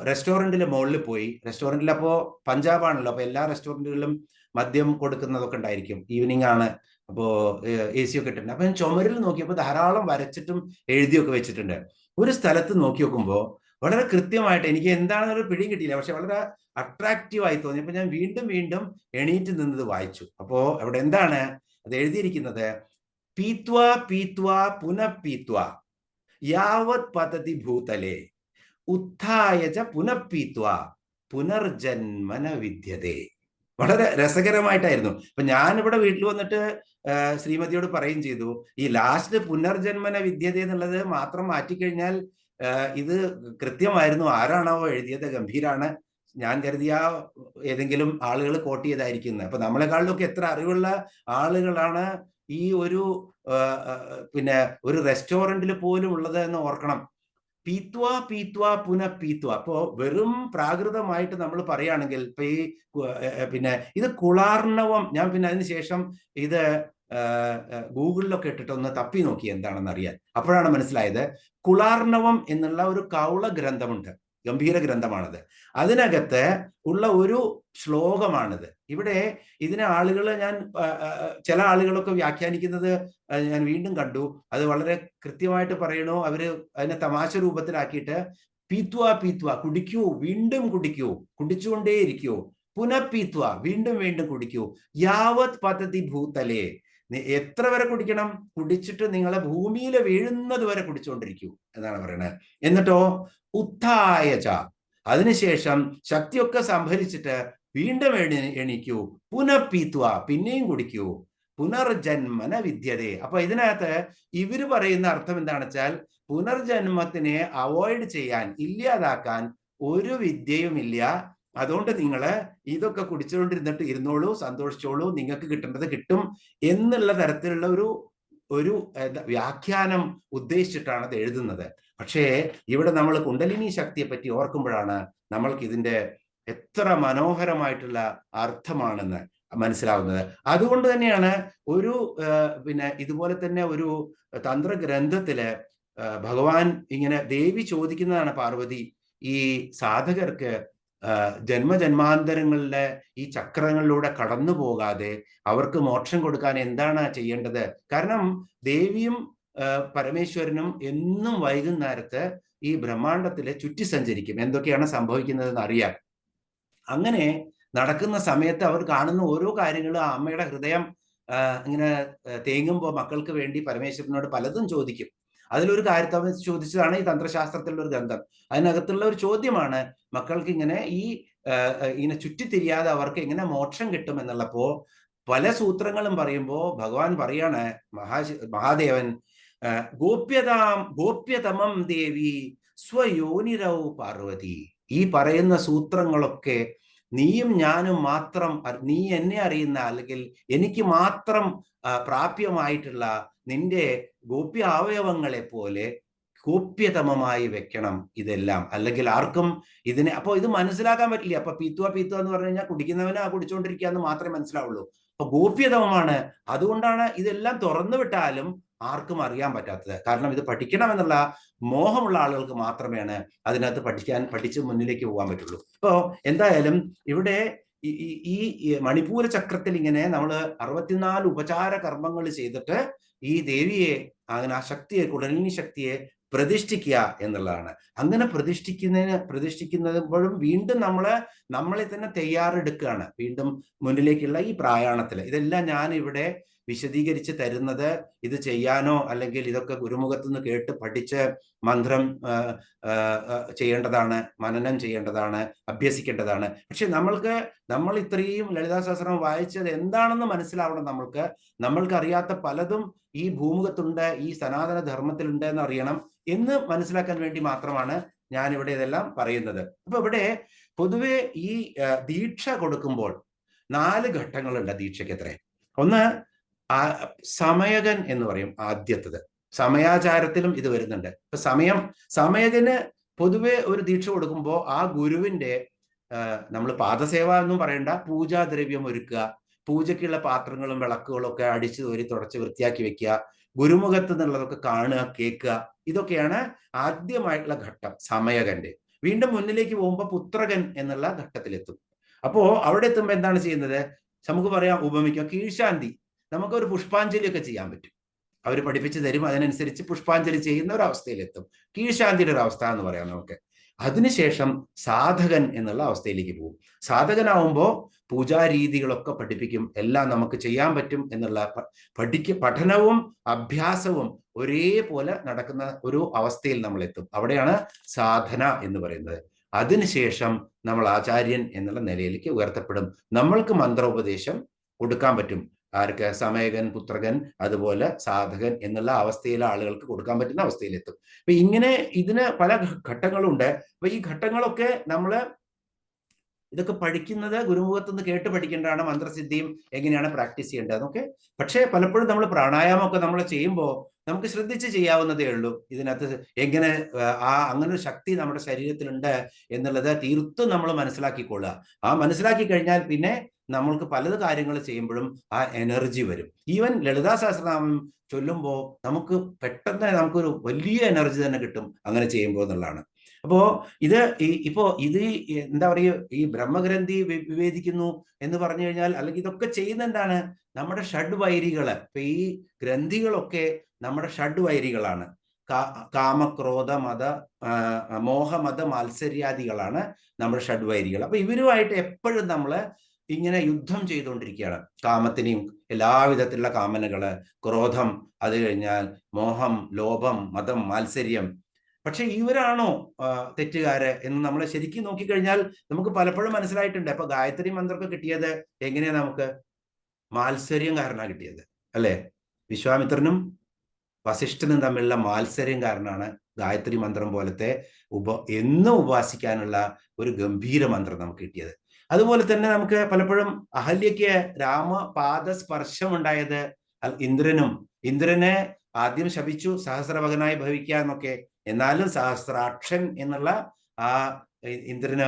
റെസ്റ്റോറൻറ്റിലെ മുകളിൽ പോയി. റെസ്റ്റോറൻറ്റിൽ അപ്പോ പഞ്ചാബാണല്ലോ, അപ്പൊ എല്ലാ റെസ്റ്റോറൻറ്റുകളിലും മദ്യം കൊടുക്കുന്നതൊക്കെ ഉണ്ടായിരിക്കും. ഈവനിങ് ആണ്, അപ്പോൾ AC ഒക്കെ ഇട്ടിട്ടുണ്ട്. അപ്പൊ ഞാൻ ചുമരിൽ നോക്കിയപ്പോൾ ധാരാളം വരച്ചിട്ടും എഴുതിയൊക്കെ വെച്ചിട്ടുണ്ട്. ഒരു സ്ഥലത്ത് നോക്കി നോക്കുമ്പോൾ വളരെ കൃത്യമായിട്ട് എനിക്ക് എന്താണെന്നൊരു പിടിയും കിട്ടിയില്ല, പക്ഷെ വളരെ അട്രാക്റ്റീവ് ആയി തോന്നി. അപ്പൊ ഞാൻ വീണ്ടും വീണ്ടും എണീറ്റ് നിന്നത് വായിച്ചു. അപ്പോ അവിടെ എന്താണ് അത് എഴുതിയിരിക്കുന്നത്? പീത്വ പീത്വ പുനഃ പീത്വ യാവത് പതതി ഭൂതലേ ഉത്ഥായച പുനഃപീത്വ പുനർജന്മന വിദ്യതേ. വളരെ രസകരമായിട്ടായിരുന്നു. അപ്പൊ ഞാനിവിടെ വീട്ടിൽ വന്നിട്ട് ശ്രീമതിയോട് പറയുകയും ചെയ്തു, ഈ ലാസ്റ്റ് പുനർജന്മന വിദ്യത എന്നുള്ളത് മാത്രം മാറ്റിക്കഴിഞ്ഞാൽ ഇത് കൃത്യമായിരുന്നു. ആരാണോ എഴുതിയത് ഗംഭീരാണ്. ഞാൻ കരുതിയ ഏതെങ്കിലും ആളുകൾ കോട്ട് ചെയ്തായിരിക്കുന്നത്. അപ്പൊ നമ്മളെക്കാളിലൊക്കെ എത്ര അറിവുള്ള ആളുകളാണ് ഈ ഒരു പിന്നെ ഒരു റെസ്റ്റോറന്റിൽ പോലും ഉള്ളത് എന്ന് ഓർക്കണം. പീത്വ പീത്വ പുനഃപീത്വ. അപ്പോ വെറും പ്രാകൃതമായിട്ട് നമ്മൾ പറയുകയാണെങ്കിൽ ഇപ്പൊ ഈ പിന്നെ ഇത് കുളാർണവം, ഞാൻ പിന്നെ അതിനുശേഷം ഇത് ഗൂഗിളിലൊക്കെ ഇട്ടിട്ടൊന്ന് തപ്പി നോക്കി എന്താണെന്ന് അറിയാൻ. അപ്പോഴാണ് മനസ്സിലായത്, കുളാർണവം എന്നുള്ള ഒരു കൗള ഗ്രന്ഥമുണ്ട്, ഗംഭീര ഗ്രന്ഥമാണത്. അതിനകത്ത് ഉള്ള ഒരു ശ്ലോകമാണിത്. ഇവിടെ ഇതിനെ ആളുകൾ, ഞാൻ ചില ആളുകളൊക്കെ വ്യാഖ്യാനിക്കുന്നത് ഞാൻ വീണ്ടും കണ്ടു. അത് വളരെ കൃത്യമായിട്ട് പറയണു. അവര് അതിനെ തമാശ രൂപത്തിലാക്കിയിട്ട് പീത്വ പീത്വ, കുടിക്കൂ, വീണ്ടും കുടിക്കൂ, കുടിച്ചുകൊണ്ടേയിരിക്കൂ, പുനഃപീത്വ, വീണ്ടും വീണ്ടും കുടിക്കൂ, യാവത് പതതി ഭൂതലേ, എത്ര വരെ കുടിക്കണം? കുടിച്ചിട്ട് നിങ്ങളെ ഭൂമിയിൽ വീഴുന്നത് വരെ കുടിച്ചുകൊണ്ടിരിക്കൂ എന്നാണ് പറയുന്നത്. എന്നിട്ടോ ഉത്ഥായച, അതിനുശേഷം ശക്തിയൊക്കെ സംഭരിച്ചിട്ട് വീണ്ടും എണീക്കൂ, പുനഃപീത്വ, പിന്നെയും കുടിക്കൂ, പുനർജന്മന വിദ്യതേ. അപ്പൊ ഇതിനകത്ത് ഇവര് പറയുന്ന അർത്ഥം എന്താണെന്ന് വെച്ചാൽ, പുനർജന്മത്തിനെ അവോയ്ഡ് ചെയ്യാൻ, ഇല്ലാതാക്കാൻ ഒരു വിദ്യയുമില്ല. അതുകൊണ്ട് നിങ്ങൾ ഇതൊക്കെ കുടിച്ചുകൊണ്ടിരുന്നിട്ട് ഇരുന്നോളൂ, സന്തോഷിച്ചോളൂ, നിങ്ങൾക്ക് കിട്ടേണ്ടത് കിട്ടും എന്നുള്ള തരത്തിലുള്ള ഒരു വ്യാഖ്യാനം ഉദ്ദേശിച്ചിട്ടാണ് അത് എഴുതുന്നത്. പക്ഷേ ഇവിടെ നമ്മൾ കുണ്ടലിനി ശക്തിയെ പറ്റി ഓർക്കുമ്പോഴാണ് നമ്മൾക്ക് ഇതിന്റെ എത്ര മനോഹരമായിട്ടുള്ള അർത്ഥമാണെന്ന് മനസ്സിലാവുന്നത്. അതുകൊണ്ട് തന്നെയാണ് ഒരു പിന്നെ ഇതുപോലെ തന്നെ ഒരു തന്ത്രഗ്രന്ഥത്തില് ഭഗവാൻ ഇങ്ങനെ, ദേവി ചോദിക്കുന്നതാണ് പാർവതി, ഈ സാധകർക്ക് ജന്മജന്മാന്തരങ്ങളിലെ ഈ ചക്രങ്ങളിലൂടെ കടന്നു പോകാതെ അവർക്ക് മോക്ഷം കൊടുക്കാൻ എന്താണ് ചെയ്യേണ്ടത്? കാരണം ദേവിയും പരമേശ്വരനും എന്നും വൈകുന്നേരത്ത് ഈ ബ്രഹ്മാണ്ടത്തിലെ ചുറ്റി സഞ്ചരിക്കും, എന്തൊക്കെയാണ് സംഭവിക്കുന്നതെന്ന് അറിയാൻ. അങ്ങനെ നടക്കുന്ന സമയത്ത് അവർ കാണുന്ന ഓരോ കാര്യങ്ങളും, ആ അമ്മയുടെ ഹൃദയം ഇങ്ങനെ തേങ്ങുമ്പോൾ മക്കൾക്ക് വേണ്ടി പരമേശ്വരനോട് പലതും ചോദിക്കും. അതിലൊരു കാര്യത്തെ ചോദിച്ചതാണ് ഈ തന്ത്രശാസ്ത്രത്തിലുള്ള ഒരു ഗ്രന്ഥം. അതിനകത്തുള്ള ഒരു ചോദ്യമാണ്, മക്കൾക്ക് ഇങ്ങനെ ഇങ്ങനെ ചുറ്റിത്തിരിയാതെ അവർക്ക് എങ്ങനെ മോക്ഷം കിട്ടും എന്നുള്ളപ്പോ പല സൂത്രങ്ങളും പറയുമ്പോൾ ഭഗവാൻ പറയാണ്, മഹാദേവൻ, ഗോപ്യതമം ദേവി സ്വയോനിരൗ പാർവതി. ഈ പറയുന്ന സൂത്രങ്ങളൊക്കെ നീയും ഞാനും മാത്രം, നീ എന്നെ അറിയുന്ന, അല്ലെങ്കിൽ എനിക്ക് മാത്രം പ്രാപ്യമായിട്ടുള്ള നിന്റെ ഗോപ്യ അവയവങ്ങളെ പോലെ ഗോപ്യതമമായി വെക്കണം ഇതെല്ലാം, അല്ലെങ്കിൽ ആർക്കും ഇതിനെ, അപ്പൊ ഇത് മനസ്സിലാക്കാൻ പറ്റില്ല. അപ്പൊ പീത്വ പീത്വ എന്ന് പറഞ്ഞു കഴിഞ്ഞാൽ കുടിക്കുന്നവന് കുടിച്ചുകൊണ്ടിരിക്കുക എന്ന് മാത്രമേ മനസ്സിലാവുള്ളൂ. അപ്പൊ ഗോപ്യതമമാണ്. അതുകൊണ്ടാണ് ഇതെല്ലാം തുറന്നു വിട്ടാലും ആർക്കും അറിയാൻ പറ്റാത്തത്. കാരണം ഇത് പഠിക്കണമെന്നുള്ള മോഹമുള്ള ആളുകൾക്ക് മാത്രമേയാണ് അതിനകത്ത് പഠിച്ച് മുന്നിലേക്ക് പോകാൻ പറ്റുള്ളൂ. ഇപ്പോ എന്തായാലും ഇവിടെ ഈ മണിപ്പൂര ചക്രത്തിൽ ഇങ്ങനെ നമ്മൾ 64 ഉപചാര കർമ്മങ്ങൾ ചെയ്തിട്ട് ഈ ദേവിയെ, അങ്ങനെ ആ ശക്തിയെ, കുണ്ടലിനി ശക്തിയെ പ്രതിഷ്ഠിക്കുക എന്നുള്ളതാണ്. അങ്ങനെ പ്രതിഷ്ഠിക്കുന്നപ്പോഴും വീണ്ടും നമ്മളെ തന്നെ തയ്യാറെടുക്കുകയാണ് വീണ്ടും മുന്നിലേക്കുള്ള ഈ പ്രയാണത്തിൽ. ഇതെല്ലാം ഞാൻ ഇവിടെ വിശദീകരിച്ച് തരുന്നത് ഇത് ചെയ്യാനോ അല്ലെങ്കിൽ ഇതൊക്കെ ഗുരുമുഖത്ത് നിന്ന് കേട്ട് പഠിച്ച് മന്ത്രം ചെയ്യേണ്ടതാണ്, മനനം ചെയ്യേണ്ടതാണ്, അഭ്യസിക്കേണ്ടതാണ്. പക്ഷെ നമ്മൾ ഇത്രയും ലളിതാ സഹസ്രം വായിച്ചത് എന്താണെന്ന് മനസ്സിലാവണം. നമ്മൾക്ക് അറിയാത്ത പലതും ഈ ഭൂമുഖത്തുണ്ട്, ഈ സനാതന ധർമ്മത്തിലുണ്ട് എന്ന് അറിയണം എന്ന് മനസ്സിലാക്കാൻ വേണ്ടി മാത്രമാണ് ഞാൻ ഇവിടെ ഇതെല്ലാം പറയുന്നത്. അപ്പൊ ഇവിടെ പൊതുവെ ഈ ദീക്ഷ കൊടുക്കുമ്പോൾ 4 ഘട്ടങ്ങളുണ്ട് ദീക്ഷയ്ക്ക്. എത്ര? ഒന്ന് സമയകൻ എന്ന് പറയും, ആദ്യത്തത്. സമയാചാരത്തിലും ഇത് വരുന്നുണ്ട്. ഇപ്പൊ സമയകന് പൊതുവെ ഒരു ദീക്ഷ കൊടുക്കുമ്പോൾ ആ ഗുരുവിന്റെ നമ്മൾ പാദസേവ എന്നും പറയണ്ട, പൂജാദ്രവ്യം ഒരുക്കുക, പൂജയ്ക്കുള്ള പാത്രങ്ങളും വിളക്കുകളും ഒക്കെ അടിച്ചു തോരി തുടച്ച് വൃത്തിയാക്കി വെക്കുക, ഗുരുമുഖത്ത് നിന്നുള്ളതൊക്കെ കാണുക, കേൾക്കുക. ഇതൊക്കെയാണ് ആദ്യമായിട്ടുള്ള ഘട്ടം സമയകന്റെ. വീണ്ടും മുന്നിലേക്ക് പോകുമ്പോൾ പുത്രകൻ എന്നുള്ള ഘട്ടത്തിലെത്തും. അപ്പോ അവിടെ എത്തുമ്പോൾ എന്താണ് ചെയ്യുന്നത്? നമുക്ക് പറയാം, ഉപമിക്കാം, കീഴ്ശാന്തി. നമുക്കൊരു പുഷ്പാഞ്ജലി ഒക്കെ ചെയ്യാൻ പറ്റും. അവർ പഠിപ്പിച്ചു തരും, അതിനനുസരിച്ച് പുഷ്പാഞ്ജലി ചെയ്യുന്ന ഒരു അവസ്ഥയിലെത്തും. കീഴ്ശാന്തിയുടെ ഒരു അവസ്ഥ എന്ന് പറയാം നമുക്ക്. അതിനുശേഷം സാധകൻ എന്നുള്ള അവസ്ഥയിലേക്ക് പോകും. സാധകനാവുമ്പോൾ പൂജാരീതികളൊക്കെ പഠിപ്പിക്കും, എല്ലാം നമുക്ക് ചെയ്യാൻ പറ്റും എന്നുള്ള പഠനവും അഭ്യാസവും ഒരേപോലെ നടക്കുന്ന ഒരു അവസ്ഥയിൽ നമ്മൾ എത്തും. അവിടെയാണ് സാധന എന്ന് പറയുന്നത്. അതിനുശേഷം നമ്മൾ ആചാര്യൻ എന്നുള്ള നിലയിലേക്ക് ഉയർത്തപ്പെടും. നമ്മൾക്ക് മന്ത്രോപദേശം കൊടുക്കാൻ പറ്റും. ആർക്ക്? സമയകൻ, പുത്രകൻ, അതുപോലെ സാധകൻ എന്നുള്ള അവസ്ഥയിലെ ആളുകൾക്ക് കൊടുക്കാൻ പറ്റുന്ന അവസ്ഥയിലെത്തും. അപ്പൊ ഇങ്ങനെ ഇതിന് പല ഘട്ടങ്ങളുണ്ട്. അപ്പൊ ഈ ഘട്ടങ്ങളൊക്കെ നമ്മള് ഇതൊക്കെ പഠിക്കുന്നത് ഗുരുമുഖത്ത് നിന്ന് കേട്ട് പഠിക്കേണ്ടതാണ്. മന്ത്രസിദ്ധിയും എങ്ങനെയാണ് പ്രാക്ടീസ് ചെയ്യേണ്ടതെന്നൊക്കെ. പക്ഷേ പലപ്പോഴും നമ്മൾ പ്രാണായാമമൊക്കെ നമ്മൾ ചെയ്യുമ്പോൾ നമുക്ക് ശ്രദ്ധിച്ച് ചെയ്യാവുന്നതേ ഉള്ളൂ. ഇതിനകത്ത് എങ്ങനെ അങ്ങനെ ഒരു ശക്തി നമ്മുടെ ശരീരത്തിലുണ്ട് എന്നുള്ളത് തീർത്തും നമ്മൾ മനസ്സിലാക്കിക്കൊള്ളുക. ആ മനസ്സിലാക്കി കഴിഞ്ഞാൽ പിന്നെ നമ്മൾക്ക് പല കാര്യങ്ങൾ ചെയ്യുമ്പോഴും ആ എനർജി വരും. ഈവൻ ലളിതാ സഹസ്രനാമം ചൊല്ലുമ്പോൾ നമുക്ക് പെട്ടെന്ന് നമുക്കൊരു വലിയ എനർജി തന്നെ കിട്ടും അങ്ങനെ ചെയ്യുമ്പോൾ എന്നുള്ളതാണ്. അപ്പോ ഇത് ഇത് എന്താ പറയുക, ഈ ബ്രഹ്മഗ്രന്ഥി വിവേദിക്കുന്നു എന്ന് പറഞ്ഞു കഴിഞ്ഞാൽ, അല്ലെങ്കിൽ ഇതൊക്കെ ചെയ്യുന്ന എന്താണ്? നമ്മുടെ ഷഡ്വൈരികള്. ഇപ്പൊ ഈ ഗ്രന്ഥികളൊക്കെ നമ്മുടെ ഷഡ്വൈരികളാണ്. കാമക്രോധ മത മോഹമത മാത്സര്യാദികളാണ് നമ്മുടെ ഷഡ്വൈരികൾ. അപ്പൊ ഇവരുമായിട്ട് എപ്പോഴും നമ്മള് ഇങ്ങനെ യുദ്ധം ചെയ്തുകൊണ്ടിരിക്കുകയാണ്. കാമത്തിനെയും എല്ലാവിധത്തിലുള്ള കാമനകള്, ക്രോധം, അത് കഴിഞ്ഞാൽ മോഹം, ലോഭം, മതം, മാത്സര്യം. പക്ഷെ ഇവരാണോ തെറ്റുകാര് എന്ന് നമ്മൾ ശരിക്കും നോക്കിക്കഴിഞ്ഞാൽ നമുക്ക് പലപ്പോഴും മനസ്സിലായിട്ടുണ്ട്. അപ്പൊ ഗായത്രി മന്ത്രമൊക്കെ കിട്ടിയത് എങ്ങനെയാ? നമുക്ക് മാത്സര്യം കാരണമാണ് കിട്ടിയത്, അല്ലെ? വിശ്വാമിത്രനും വസിഷ്ഠനും തമ്മിലുള്ള മാത്സര്യം കാരണമാണ് ഗായത്രി മന്ത്രം പോലത്തെ എന്നും ഉപാസിക്കാനുള്ള ഒരു ഗംഭീര മന്ത്രം നമുക്ക് കിട്ടിയത്. അതുപോലെ തന്നെ നമുക്ക് പലപ്പോഴും അഹല്യയ്ക്ക് രാമപാദസ്പർശം ഉണ്ടായത് ഇന്ദ്രനെ ആദ്യം ശപിച്ചു സഹസ്രഭകനായി ഭവിക്കുക എന്നൊക്കെ. എന്നാലും സഹസ്രാക്ഷൻ എന്നുള്ള ആ ഇന്ദ്രന്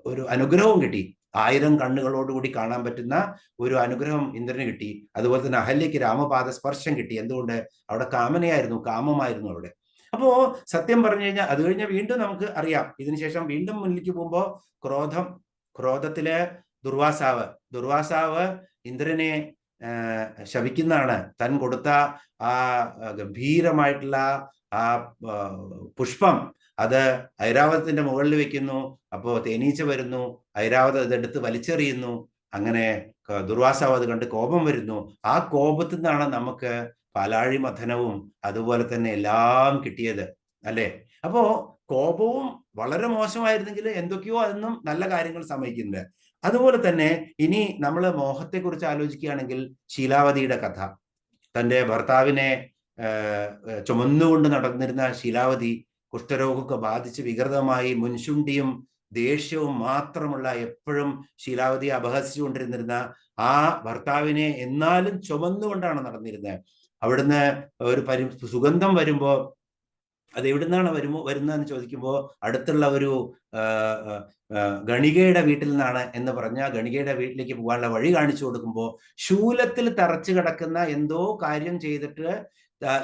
ഒരു അനുഗ്രഹവും കിട്ടി. 1000 കണ്ണുകളോടുകൂടി കാണാൻ പറ്റുന്ന ഒരു അനുഗ്രഹം ഇന്ദ്രന് കിട്ടി. അതുപോലെ തന്നെ അഹല്യയ്ക്ക് രാമപാദ സ്പർശം കിട്ടി. എന്തുകൊണ്ട്? അവിടെ കാമമായിരുന്നു അവിടെ. അപ്പോ സത്യം പറഞ്ഞു കഴിഞ്ഞാൽ അത് കഴിഞ്ഞാൽ വീണ്ടും നമുക്ക് അറിയാം, ഇതിനുശേഷം വീണ്ടും മുന്നിലേക്ക് പോകുമ്പോൾ ക്രോധത്തിലെ ദുർവാസാവ് ഇന്ദ്രനെ ശപിക്കുന്നതാണ്. താൻ കൊടുത്ത ആ ഗംഭീരമായിട്ടുള്ള ആ പുഷ്പം അത് ഐരാവതത്തിന്റെ മുകളിൽ വെക്കുന്നു. അപ്പോ തേനീച്ച വരുന്നു, ഐരാവതം ഇതെടുത്ത് വലിച്ചെറിയുന്നു. അങ്ങനെ ദുർവാസാവ് അത് കണ്ട് കോപം വരുന്നു. ആ കോപത്തിൽ നിന്നാണ് നമുക്ക് പാലാഴി മഥനവും അതുപോലെ തന്നെ എല്ലാം കിട്ടിയത്, അല്ലെ? അപ്പോ കോപവും വളരെ മോശമായിരുന്നെങ്കിൽ എന്തൊക്കെയോ അതൊന്നും നല്ല കാര്യങ്ങൾ സംഭവിക്കുന്നുണ്ട്. അതുപോലെ തന്നെ ഇനി നമ്മൾ മോഹത്തെക്കുറിച്ച് ആലോചിക്കുകയാണെങ്കിൽ ശീലാവതിയുടെ കഥ. തൻ്റെ ഭർത്താവിനെ ചുമന്നുകൊണ്ട് നടന്നിരുന്ന ശീലാവതി കുഷ്ഠരോഗമൊക്കെ ബാധിച്ച് വികൃതമായി മുൻശുണ്ടിയും ദേഷ്യവും മാത്രമുള്ള, എപ്പോഴും ശീലാവതിയെ അപഹസിച്ചുകൊണ്ടിരുന്നിരുന്ന ആ ഭർത്താവിനെ എന്നാലും ചുമന്നുകൊണ്ടാണ് നടന്നിരുന്നത്. അവിടുന്ന് ഒരു സുഗന്ധം വരുമ്പോൾ അത് എവിടുന്നാണ് വരുന്നതെന്ന് ചോദിക്കുമ്പോൾ അടുത്തുള്ള ഒരു ഗണികയുടെ വീട്ടിൽ നിന്നാണ് എന്ന് പറഞ്ഞ ഗണികയുടെ വീട്ടിലേക്ക് പോകാനുള്ള വഴി കാണിച്ചു കൊടുക്കുമ്പോൾ ശൂലത്തിൽ തറച്ചു കിടക്കുന്ന എന്തോ കാര്യം ചെയ്തിട്ട്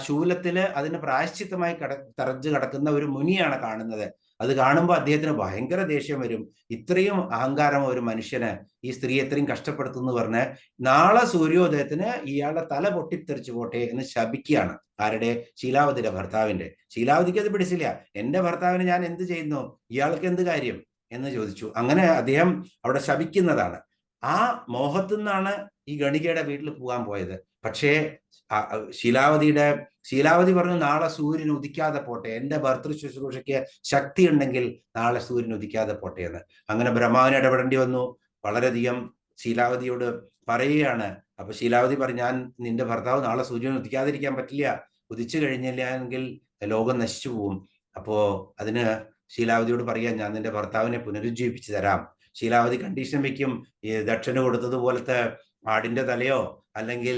ശൂലത്തില് അതിന് പ്രായശ്ചിത്തമായി തറച്ചു കിടക്കുന്ന ഒരു മുനിയാണ് കാണുന്നത്. അത് കാണുമ്പോൾ അദ്ദേഹത്തിന് ഭയങ്കര ദേഷ്യം വരും. ഇത്രയും അഹങ്കാരം ഒരു മനുഷ്യന്, ഈ സ്ത്രീ എത്രയും കഷ്ടപ്പെടുത്തുന്നു പറഞ്ഞ് നാളെ സൂര്യോദയത്തിന് ഇയാളുടെ തല പൊട്ടിത്തെറിച്ചു പോട്ടെ എന്ന് ശപിക്കുകയാണ്. ആരുടെ? ശീലാവതിയുടെ ഭർത്താവിന്റെ. ശീലാവതിക്ക് അത് പിടിച്ചില്ല. എന്റെ ഭർത്താവിന് ഞാൻ എന്ത് ചെയ്യുന്നു, ഇയാൾക്ക് എന്ത് കാര്യം എന്ന് ചോദിച്ചു. അങ്ങനെ അദ്ദേഹം അവിടെ ശപിക്കുന്നതാണ്. ആ മോഹത്തു നിന്നാണ് ഈ ഗണികയുടെ വീട്ടിൽ പോകാൻ പോയത്. പക്ഷേ ശീലാവതി പറഞ്ഞു, നാളെ സൂര്യൻ ഉദിക്കാതെ പോട്ടെ, എന്റെ ഭർത്തൃ ശുശ്രൂഷയ്ക്ക് ശക്തി ഉണ്ടെങ്കിൽ നാളെ സൂര്യൻ ഉദിക്കാതെ പോട്ടെ എന്ന്. അങ്ങനെ ബ്രഹ്മാവിന് ഇടപെടേണ്ടി വന്നു. വളരെയധികം ശീലാവതിയോട് പറയുകയാണ്. അപ്പൊ ശീലാവതി പറഞ്ഞു, ഞാൻ നിന്റെ ഭർത്താവ് നാളെ സൂര്യൻ ഉദിക്കാതിരിക്കാൻ പറ്റില്ല, ഉദിച്ചു കഴിഞ്ഞില്ലെങ്കിൽ ലോകം നശിച്ചു പോവും. അപ്പോ അതിന് ശീലാവതിയോട് പറയാൻ, ഞാൻ നിന്റെ ഭർത്താവിനെ പുനരുജ്ജീവിപ്പിച്ചു തരാം. ശീലാവതി കണ്ടീഷൻ വെക്കും, ഈ ദക്ഷന് കൊടുത്തതുപോലത്തെ ആടിന്റെ തലയോ അല്ലെങ്കിൽ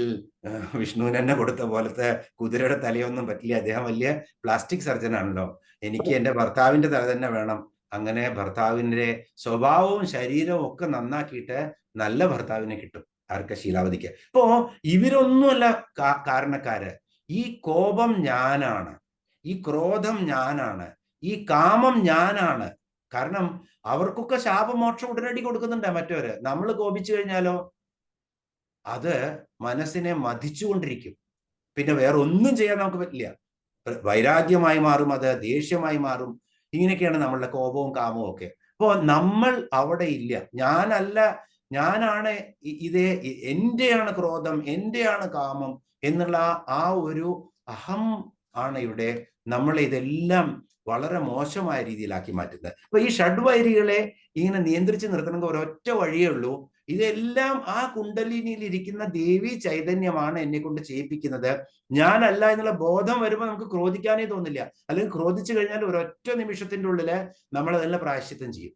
വിഷ്ണുവിന് തന്നെ കൊടുത്ത പോലത്തെ കുതിരയുടെ തലയോ ഒന്നും പറ്റില്ല, അദ്ദേഹം വലിയ പ്ലാസ്റ്റിക് സർജൻ ആണല്ലോ, എനിക്ക് എന്റെ ഭർത്താവിന്റെ തല തന്നെ വേണം. അങ്ങനെ ഭർത്താവിന്റെ സ്വഭാവവും ശരീരവും ഒക്കെ നന്നാക്കിയിട്ട് നല്ല ഭർത്താവിനെ കിട്ടും. ആർക്ക്? ശീലാവതിക്ക്. അപ്പോ ഇവരൊന്നുമല്ല കാരണക്കാര്. ഈ കോപം ഞാനാണ്, ഈ ക്രോധം ഞാനാണ്, ഈ കാമം ഞാനാണ്. കാരണം അവർക്കൊക്കെ ശാപമോക്ഷം ഉടനടി കൊടുക്കുന്നുണ്ട് മറ്റവര്. നമ്മൾ കോപിച്ചു കഴിഞ്ഞാലോ അത് മനസ്സിനെ മതിച്ചുകൊണ്ടിരിക്കും. പിന്നെ വേറെ ഒന്നും ചെയ്യാൻ നമുക്ക് പറ്റില്ല. വൈരാഗ്യമായി മാറും, അത് ദേഷ്യമായി മാറും. ഇങ്ങനെയൊക്കെയാണ് നമ്മളുടെ കോപവും കാമവും ഒക്കെ. അപ്പോൾ നമ്മൾ അവിടെ ഇല്ല. ഞാനാണ് ഇതേ, എന്റെയാണ് ക്രോധം, എന്റെയാണ് കാമം എന്നുള്ള ആ ഒരു അഹം ആണ് ഇവിടെ നമ്മൾ ഇതെല്ലാം വളരെ മോശമായ രീതിയിലാക്കി മാറ്റുന്നത്. അപ്പൊ ഈ ഷഡ്വൈരികളെ ഇങ്ങനെ നിയന്ത്രിച്ച് നിർത്തണമെങ്കിൽ ഒരൊറ്റ വഴിയേ ഉള്ളൂ. ഇതെല്ലാം ആ കുണ്ടലിനിയിൽ ഇരിക്കുന്ന ദേവി ചൈതന്യമാണ് എന്നെ കൊണ്ട് ചെയ്യിപ്പിക്കുന്നത്. ഞാനല്ല എന്നുള്ള ബോധം വരുമ്പോൾ നമുക്ക് ക്രോധിക്കാനേ തോന്നില്ല. അല്ലെങ്കിൽ ക്രോധിച്ചു കഴിഞ്ഞാൽ ഒരൊറ്റ നിമിഷത്തിന്റെ ഉള്ളില് നമ്മൾ അതെല്ലാം പ്രായശ്ചിത്തം ചെയ്യും.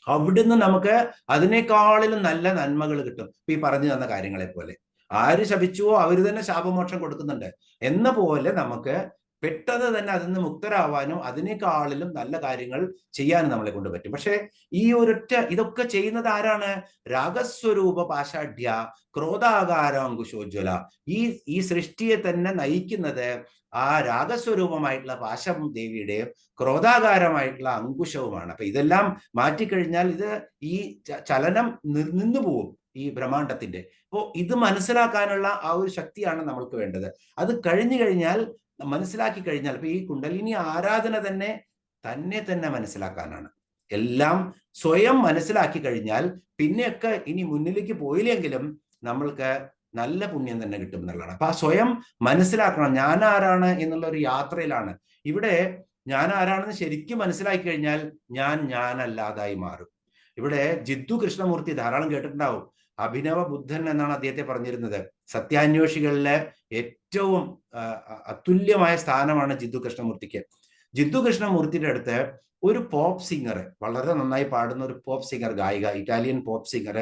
അവിടുന്ന് നമുക്ക് അതിനേക്കാളിലും നല്ല നന്മകൾ കിട്ടും. ഇപ്പൊ ഈ പറഞ്ഞു തന്ന കാര്യങ്ങളെ പോലെ ആര് ശപിച്ചുവോ അവര് തന്നെ ശാപമോക്ഷം കൊടുക്കുന്നുണ്ട് എന്ന പോലെ നമുക്ക് പെട്ടെന്ന് തന്നെ അതിൽ നിന്ന് മുക്തരാവാനും അതിനേക്കാളിലും നല്ല കാര്യങ്ങൾ ചെയ്യാനും നമ്മളെ കൊണ്ട് പറ്റും. പക്ഷെ ഈ ഒരൊറ്റ ഇതൊക്കെ ചെയ്യുന്നത് ആരാണ്? രാഗസ്വരൂപ പാഷാഢ്യ ക്രോധാകാരാങ്കുശോജ്വല. ഈ സൃഷ്ടിയെ തന്നെ നയിക്കുന്നത് ആ രാഗസ്വരൂപമായിട്ടുള്ള പാശം ദേവിയുടെയും ക്രോധാകാരമായിട്ടുള്ള അങ്കുശവുമാണ്. അപ്പൊ ഇതെല്ലാം മാറ്റിക്കഴിഞ്ഞാൽ ഈ ചലനം നിന്നു പോവും ഈ ബ്രഹ്മാണ്ടത്തിന്റെ. അപ്പോൾ ഇത് മനസ്സിലാക്കാനുള്ള ആ ഒരു ശക്തിയാണ് നമ്മൾക്ക് വേണ്ടത്. അത് കഴിഞ്ഞു കഴിഞ്ഞാൽ, മനസ്സിലാക്കി കഴിഞ്ഞാൽ, ഇപ്പൊ ഈ കുണ്ടലിനി ആരാധന തന്നെ മനസ്സിലാക്കാനാണ്. എല്ലാം സ്വയം മനസ്സിലാക്കി കഴിഞ്ഞാൽ പിന്നെയൊക്കെ ഇനി മുന്നിലേക്ക് പോയില്ലെങ്കിലും നമ്മൾക്ക് നല്ല പുണ്യം തന്നെ കിട്ടും എന്നുള്ളതാണ്. അപ്പൊ ആ സ്വയം മനസ്സിലാക്കണം. ഞാൻ ആരാണ് എന്നുള്ള ഒരു യാത്രയിലാണ്. ഇവിടെ ഞാൻ ആരാണെന്ന് ശരിക്കും മനസ്സിലാക്കി കഴിഞ്ഞാൽ ഞാനല്ലാതായി മാറും. ഇവിടെ ജിദ്ദു കൃഷ്ണമൂർത്തി ധാരാളം കേട്ടിട്ടുണ്ടാവും. അഭിനവ ബുദ്ധൻ എന്നാണ് അദ്ദേഹത്തെ പറഞ്ഞിരുന്നത്. സത്യാന്വേഷികളിലെ ഏറ്റവും അതുല്യമായ സ്ഥാനമാണ് ജിദ്ദു കൃഷ്ണമൂർത്തിക്ക്. ജിദ്ദു കൃഷ്ണമൂർത്തിയുടെ അടുത്ത് ഒരു പോപ്പ് സിംഗർ, വളരെ നന്നായി പാടുന്ന ഒരു പോപ്പ് സിംഗർ, ഗായിക, ഇറ്റാലിയൻ പോപ്പ് സിംഗർ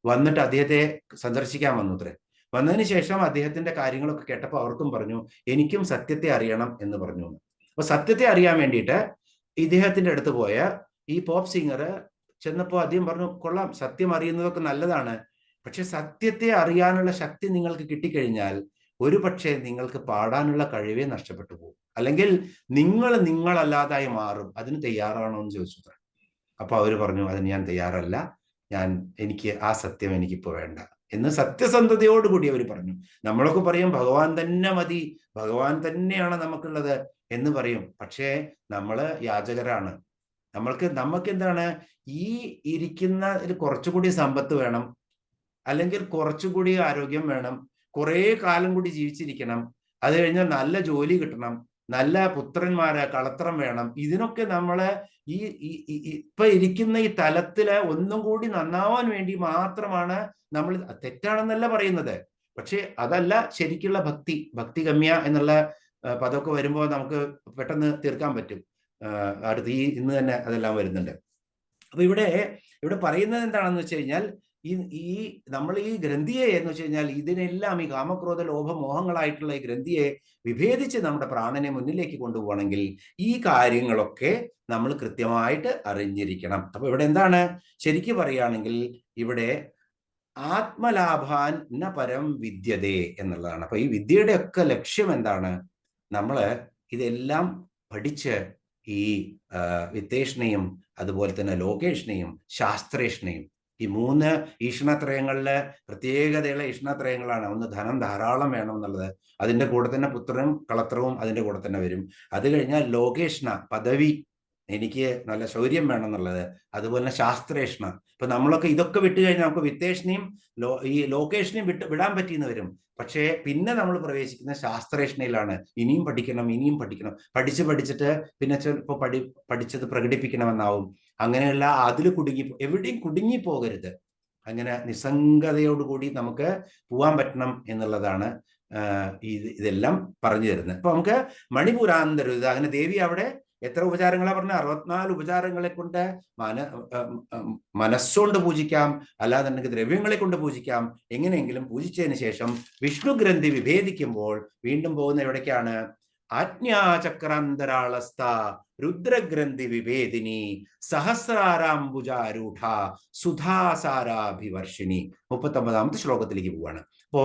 വന്നിട്ട് അദ്ദേഹത്തെ സന്ദർശിക്കാൻ വന്നുത്രേ. വന്നതിന് ശേഷം അദ്ദേഹത്തിന്റെ കാര്യങ്ങളൊക്കെ കേട്ടപ്പോൾ അവർക്കും പറഞ്ഞു, എനിക്കും സത്യത്തെ അറിയണം എന്ന് പറഞ്ഞു. അപ്പൊ സത്യത്തെ അറിയാൻ വേണ്ടിയിട്ട് ഇദ്ദേഹത്തിന്റെ അടുത്ത് പോയ ഈ പോപ്പ് സിംഗർ ചെന്നപ്പോൾ അദ്ദേഹം പറഞ്ഞു, കൊള്ളാം, സത്യം അറിയുന്നതൊക്കെ നല്ലതാണ്, പക്ഷെ സത്യത്തെ അറിയാനുള്ള ശക്തി നിങ്ങൾക്ക് കിട്ടിക്കഴിഞ്ഞാൽ ഒരു പക്ഷേ നിങ്ങൾക്ക് പാടാനുള്ള കഴിവേ നഷ്ടപ്പെട്ടു പോകും, അല്ലെങ്കിൽ നിങ്ങളല്ലാതായി മാറും. അതിന് തയ്യാറാണോ എന്ന് ചോദിച്ചു. അപ്പൊ അവര് പറഞ്ഞു, അതിന് ഞാൻ തയ്യാറല്ല, എനിക്ക് ആ സത്യം എനിക്കിപ്പോ വേണ്ട എന്ന് സത്യസന്ധതയോടുകൂടി അവർ പറഞ്ഞു. നമ്മളൊക്കെ പറയും ഭഗവാൻ തന്നെ മതി, ഭഗവാൻ തന്നെയാണ് നമുക്കുള്ളത് എന്ന് പറയും. പക്ഷേ നമ്മള് യാചകരാണ്. നമുക്ക് എന്താണ്, ഈ ഇരിക്കുന്ന കുറച്ചുകൂടി സമ്പത്ത് വേണം, അല്ലെങ്കിൽ കുറച്ചുകൂടി ആരോഗ്യം വേണം, കുറെ കാലം കൂടി ജീവിച്ചിരിക്കണം, അത് കഴിഞ്ഞാൽ നല്ല ജോലി കിട്ടണം, നല്ല പുത്രന്മാരെ കളത്രം വേണം. ഇതിനൊക്കെ നമ്മള് ഇപ്പൊ ഇരിക്കുന്ന ഈ തലത്തില് ഒന്നും കൂടി നന്നാവാൻ വേണ്ടി മാത്രമാണ് നമ്മൾ. തെറ്റാണെന്നല്ല പറയുന്നത്, പക്ഷെ അതല്ല ശരിക്കുള്ള ഭക്തി ഗമ്യ എന്നുള്ള പദമൊക്കെ വരുമ്പോൾ നമുക്ക് പെട്ടെന്ന് തീർക്കാൻ പറ്റും. ഇന്ന് തന്നെ അതെല്ലാം വരുന്നുണ്ട്. അപ്പൊ ഇവിടെ പറയുന്നത് എന്താണെന്ന് വെച്ച് കഴിഞ്ഞാൽ, നമ്മൾ ഈ ഗ്രന്ഥിയെ എന്ന് വെച്ച് കഴിഞ്ഞാൽ ഇതിനെല്ലാം ഈ കാമക്രോധ ലോഭ മോഹങ്ങളായിട്ടുള്ള ഈ ഗ്രന്ഥിയെ വിഭേദിച്ച് നമ്മുടെ പ്രാണനെ മുന്നിലേക്ക് കൊണ്ടുപോകണമെങ്കിൽ ഈ കാര്യങ്ങളൊക്കെ നമ്മൾ കൃത്യമായിട്ട് അറിഞ്ഞിരിക്കണം. അപ്പൊ ഇവിടെ എന്താണ് ശരിക്കും പറയുകയാണെങ്കിൽ, ഇവിടെ ആത്മലാഭാൻ ന പരം വിദ്യതേ എന്നുള്ളതാണ്. അപ്പൊ ഈ വിദ്യയുടെ ഒക്കെ ലക്ഷ്യം എന്താണ്? നമ്മള് ഇതെല്ലാം പഠിച്ച് ഈ വിത്തേഷ്ണയും അതുപോലെ തന്നെ ലോകേഷ്ണയും ശാസ്ത്രേഷ്ണയും, ഈ 3 ഈഷ്ണത്രയങ്ങളിലെ പ്രത്യേകതയുള്ള ഈഷ്ണത്രയങ്ങളാണ്. ഒന്ന്, ധനം ധാരാളം വേണം എന്നുള്ളത്, അതിൻ്റെ കൂടെ തന്നെ പുത്രനും കളത്രവും അതിൻ്റെ കൂടെ തന്നെ വരും. അത് കഴിഞ്ഞാൽ ലോകേഷ്ണ, പദവി, എനിക്ക് നല്ല ശൗര്യം വേണം എന്നുള്ളത്. അതുപോലെ തന്നെ ശാസ്ത്രേഷ്ണ. ഇപ്പൊ നമ്മളൊക്കെ ഇതൊക്കെ വിട്ടു കഴിഞ്ഞാൽ നമുക്ക് വിത്തേഷ്ണയും ഈ ലോകേഷ്ണയും വിടാൻ പറ്റിയെന്ന് വരും. പക്ഷേ പിന്നെ നമ്മൾ പ്രവേശിക്കുന്ന ശാസ്ത്രേഷ്ണയിലാണ്. ഇനിയും പഠിക്കണം, പഠിച്ചിട്ട് പിന്നെ ചിലപ്പോൾ പഠിച്ചത് പ്രകടിപ്പിക്കണമെന്നാവും. അങ്ങനെയുള്ള അതിൽ എവിടെയും കുടുങ്ങിപ്പോകരുത്. അങ്ങനെ നിസ്സംഗതയോടുകൂടി നമുക്ക് പോവാൻ പറ്റണം എന്നുള്ളതാണ് ഇതെല്ലാം പറഞ്ഞു തരുന്നത്. അപ്പൊ നമുക്ക് മണിപൂരാന്തരുത്, അങ്ങനെ ദേവി അവിടെ എത്ര ഉപചാരങ്ങളാ പറഞ്ഞ? 64 ഉപചാരങ്ങളെ കൊണ്ട് മനസ്സുകൊണ്ട് പൂജിക്കാം, അല്ലാന്നുണ്ടെങ്കിൽ ദ്രവ്യങ്ങളെ കൊണ്ട് പൂജിക്കാം. എങ്ങനെയെങ്കിലും പൂജിച്ചതിന് ശേഷം വിഷ്ണു ഗ്രന്ഥി വിഭേദിക്കുമ്പോൾ വീണ്ടും പോകുന്ന എവിടേക്കാണ്? ആജ്ഞാചക്രാന്തരാളസ്ഥ രുദ്രഗ്രന്ഥി വിഭേദിനി സഹസ്രാരാംബുജാരൂഢ സുധാസാരാഭിവർഷിണി. 39ാമത്തെ ശ്ലോകത്തിലേക്ക് പോവാണ്. അപ്പോ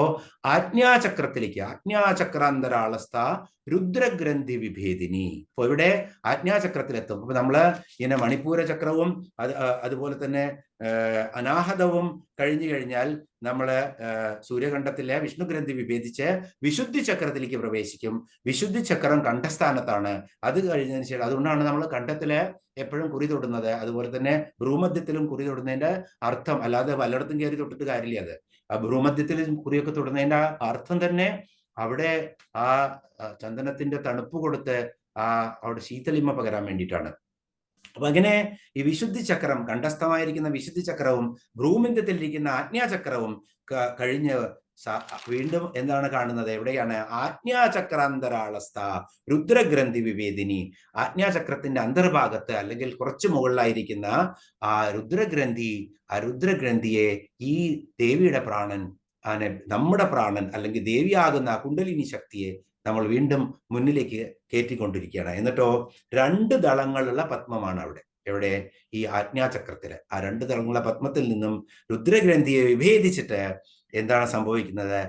ആജ്ഞാചക്രാന്തരാളസ്ഥ രുദ്രഗ്രന്ഥി വിഭേദിനി. അപ്പോൾ ഇവിടെ ആജ്ഞാചക്രത്തിലെത്തും. അപ്പൊ നമ്മള് ഇങ്ങനെ മണിപ്പൂര ചക്രവും അതുപോലെ തന്നെ അനാഹതവും കഴിഞ്ഞു കഴിഞ്ഞാൽ നമ്മള് സൂര്യകണ്ഠത്തിലെ വിഷ്ണുഗ്രന്ഥി വിഭേദിച്ച് വിശുദ്ധി ചക്രത്തിലേക്ക് പ്രവേശിക്കും. വിശുദ്ധി ചക്രം കണ്ഠസ്ഥാനത്താണ്. അത് കഴിഞ്ഞതിന് ശേഷം, അതുകൊണ്ടാണ് നമ്മൾ കണ്ഠത്തില് എപ്പോഴും കുറി തൊടുന്നത്. അതുപോലെ തന്നെ ഭ്രൂമധ്യത്തിലും കുറി തൊടുന്നതിന്റെ അർത്ഥം, അല്ലാതെ വല്ലയിടത്തും കയറി തൊട്ടിട്ട് കാര്യമില്ല. അത് ആ ഭ്രൂമധ്യത്തിൽ കുറിയൊക്കെ തൊടുന്നതിന്റെ അർത്ഥം തന്നെ അവിടെ ആ ചന്ദനത്തിന്റെ തണുപ്പ് കൊടുത്ത് അവിടെ ശീതളിമ പകരാൻ വേണ്ടിയിട്ടാണ്. അപ്പൊ അങ്ങനെ ഈ വിശുദ്ധി ചക്രം, കണ്ഠസ്ഥമായിരിക്കുന്ന വിശുദ്ധി ചക്രവും ഭ്രൂമധ്യത്തിലിരിക്കുന്ന ആജ്ഞാചക്രവും കഴിഞ്ഞ് വീണ്ടും എന്താണ് കാണുന്നത്? എവിടെയാണ്? ആജ്ഞാചക്രാന്തരാളസ്ഥ രുദ്രഗ്രന്ഥി വിവേദിനി. ആജ്ഞാചക്രത്തിന്റെ അന്തർഭാഗത്ത് അല്ലെങ്കിൽ കുറച്ച് മുകളിലായിരിക്കുന്ന ആ രുദ്രഗ്രന്ഥി, ആ രുദ്രഗ്രന്ഥിയെ ഈ ദേവിയുടെ പ്രാണൻ, നമ്മുടെ പ്രാണൻ അല്ലെങ്കിൽ ദേവിയാകുന്ന കുണ്ടലിനി ശക്തിയെ നമ്മൾ വീണ്ടും മുന്നിലേക്ക് കയറ്റിക്കൊണ്ടിരിക്കുകയാണ്. എന്നിട്ടോ 2 ദളങ്ങളുള്ള പത്മമാണ് അവിടെ. എവിടെ? ഈ ആജ്ഞാചക്രത്തില്. ആ 2 ദളങ്ങളുള്ള പത്മത്തിൽ നിന്നും രുദ്രഗ്രന്ഥിയെ വിഭേദിച്ചിട്ട് എന്താണ് സംഭവിക്കുന്നത്?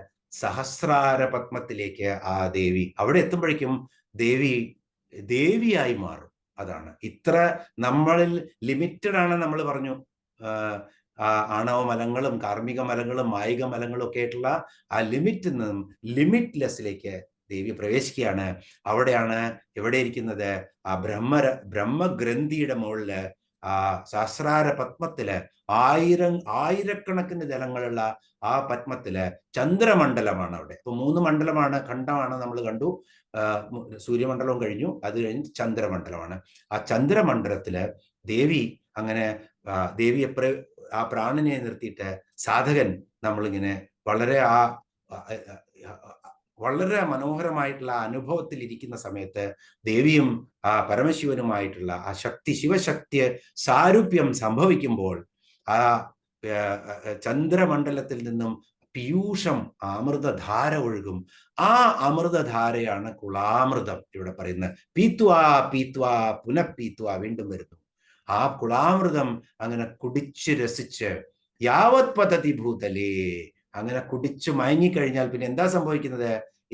സഹസ്രാര പത്മത്തിലേക്ക് ആ ദേവി അവിടെ എത്തുമ്പോഴേക്കും ദേവിയായി മാറും. അതാണ് ഇത്ര നമ്മളിൽ ലിമിറ്റഡ് ആണ്. നമ്മൾ പറഞ്ഞു ആണവ മലങ്ങളും കാർമ്മിക മലങ്ങളും മായിക മലങ്ങളും ഒക്കെ ആയിട്ടുള്ള ആ ലിമിറ്റിൽ നിന്നും ലിമിറ്റ്ലെസ്സിലേക്ക് ദേവി പ്രവേശിക്കുകയാണ്. അവിടെയാണ് എവിടെ ഇരിക്കുന്നത്? ആ ബ്രഹ്മഗ്രന്ഥിയുടെ മുകളില് ആ സഹസ്രാര പത്മത്തില് ആയിരക്കണക്കിന് ജലങ്ങളുള്ള ആ പത്മത്തില് ചന്ദ്രമണ്ഡലമാണ് അവിടെ. ഇപ്പൊ 3 മണ്ഡലമാണ്, ഖണ്ഡമാണ് നമ്മൾ കണ്ടു. സൂര്യമണ്ഡലവും കഴിഞ്ഞു, അത് കഴിഞ്ഞ് ചന്ദ്രമണ്ഡലമാണ്. ആ ചന്ദ്രമണ്ഡലത്തില് ദേവി അങ്ങനെ ദേവി ആ പ്രാണനെ നിർത്തിയിട്ട് സാധകൻ നമ്മളിങ്ങനെ വളരെ മനോഹരമായിട്ടുള്ള അനുഭവത്തിൽ ഇരിക്കുന്ന സമയത്ത് ദേവിയും ആ പരമശിവനുമായിട്ടുള്ള ആ ശിവശക്തി സാരൂപ്യം സംഭവിക്കുമ്പോൾ ആ ചന്ദ്രമണ്ഡലത്തിൽ നിന്നും പീയൂഷം അമൃതധാര ഒഴുകും. ആ അമൃതധാരയാണ് കുളാമൃതം. ഇവിടെ പറയുന്നത് പീത്വാ പീത്വാ പുനഃപീത്വാ, വീണ്ടും വരുന്നു. ആ കുളാമൃതം അങ്ങനെ കുടിച്ച് രസിച്ച് യാവത് പതതി ഭൂതലേ, അങ്ങനെ കുടിച്ചു മയങ്ങിക്കഴിഞ്ഞാൽ പിന്നെ എന്താ സംഭവിക്കുന്നത്?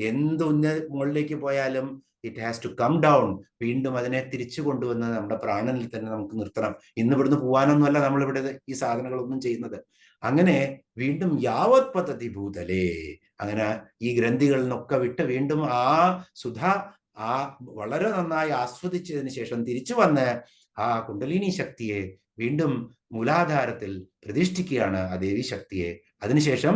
എന്ത് മുകളിലേക്ക് പോയാലും it has to come down. വീണ്ടും അതിനെ തിരിച്ചു കൊണ്ടുവന്ന് നമ്മുടെ പ്രാണനിൽ തന്നെ നമുക്ക് നിർത്തണം. ഇന്ന് ഇവിടുന്ന് പോകാനൊന്നുമല്ല നമ്മളിവിടെ ഈ സാധനങ്ങളൊന്നും ചെയ്യുന്നത്. അങ്ങനെ വീണ്ടും യാവത് പതതി ഭൂതലേ, അങ്ങനെ ഈ ഗ്രന്ഥികളിൽ നിന്നൊക്കെ വിട്ട് വീണ്ടും ആ സുധ വളരെ നന്നായി ആസ്വദിച്ചതിന് ശേഷം തിരിച്ചു വന്ന് ആ കുണ്ടലിനി ശക്തിയെ വീണ്ടും മൂലാധാരത്തിൽ പ്രതിഷ്ഠിക്കുകയാണ്, ആ ദേവി ശക്തിയെ. അതിനുശേഷം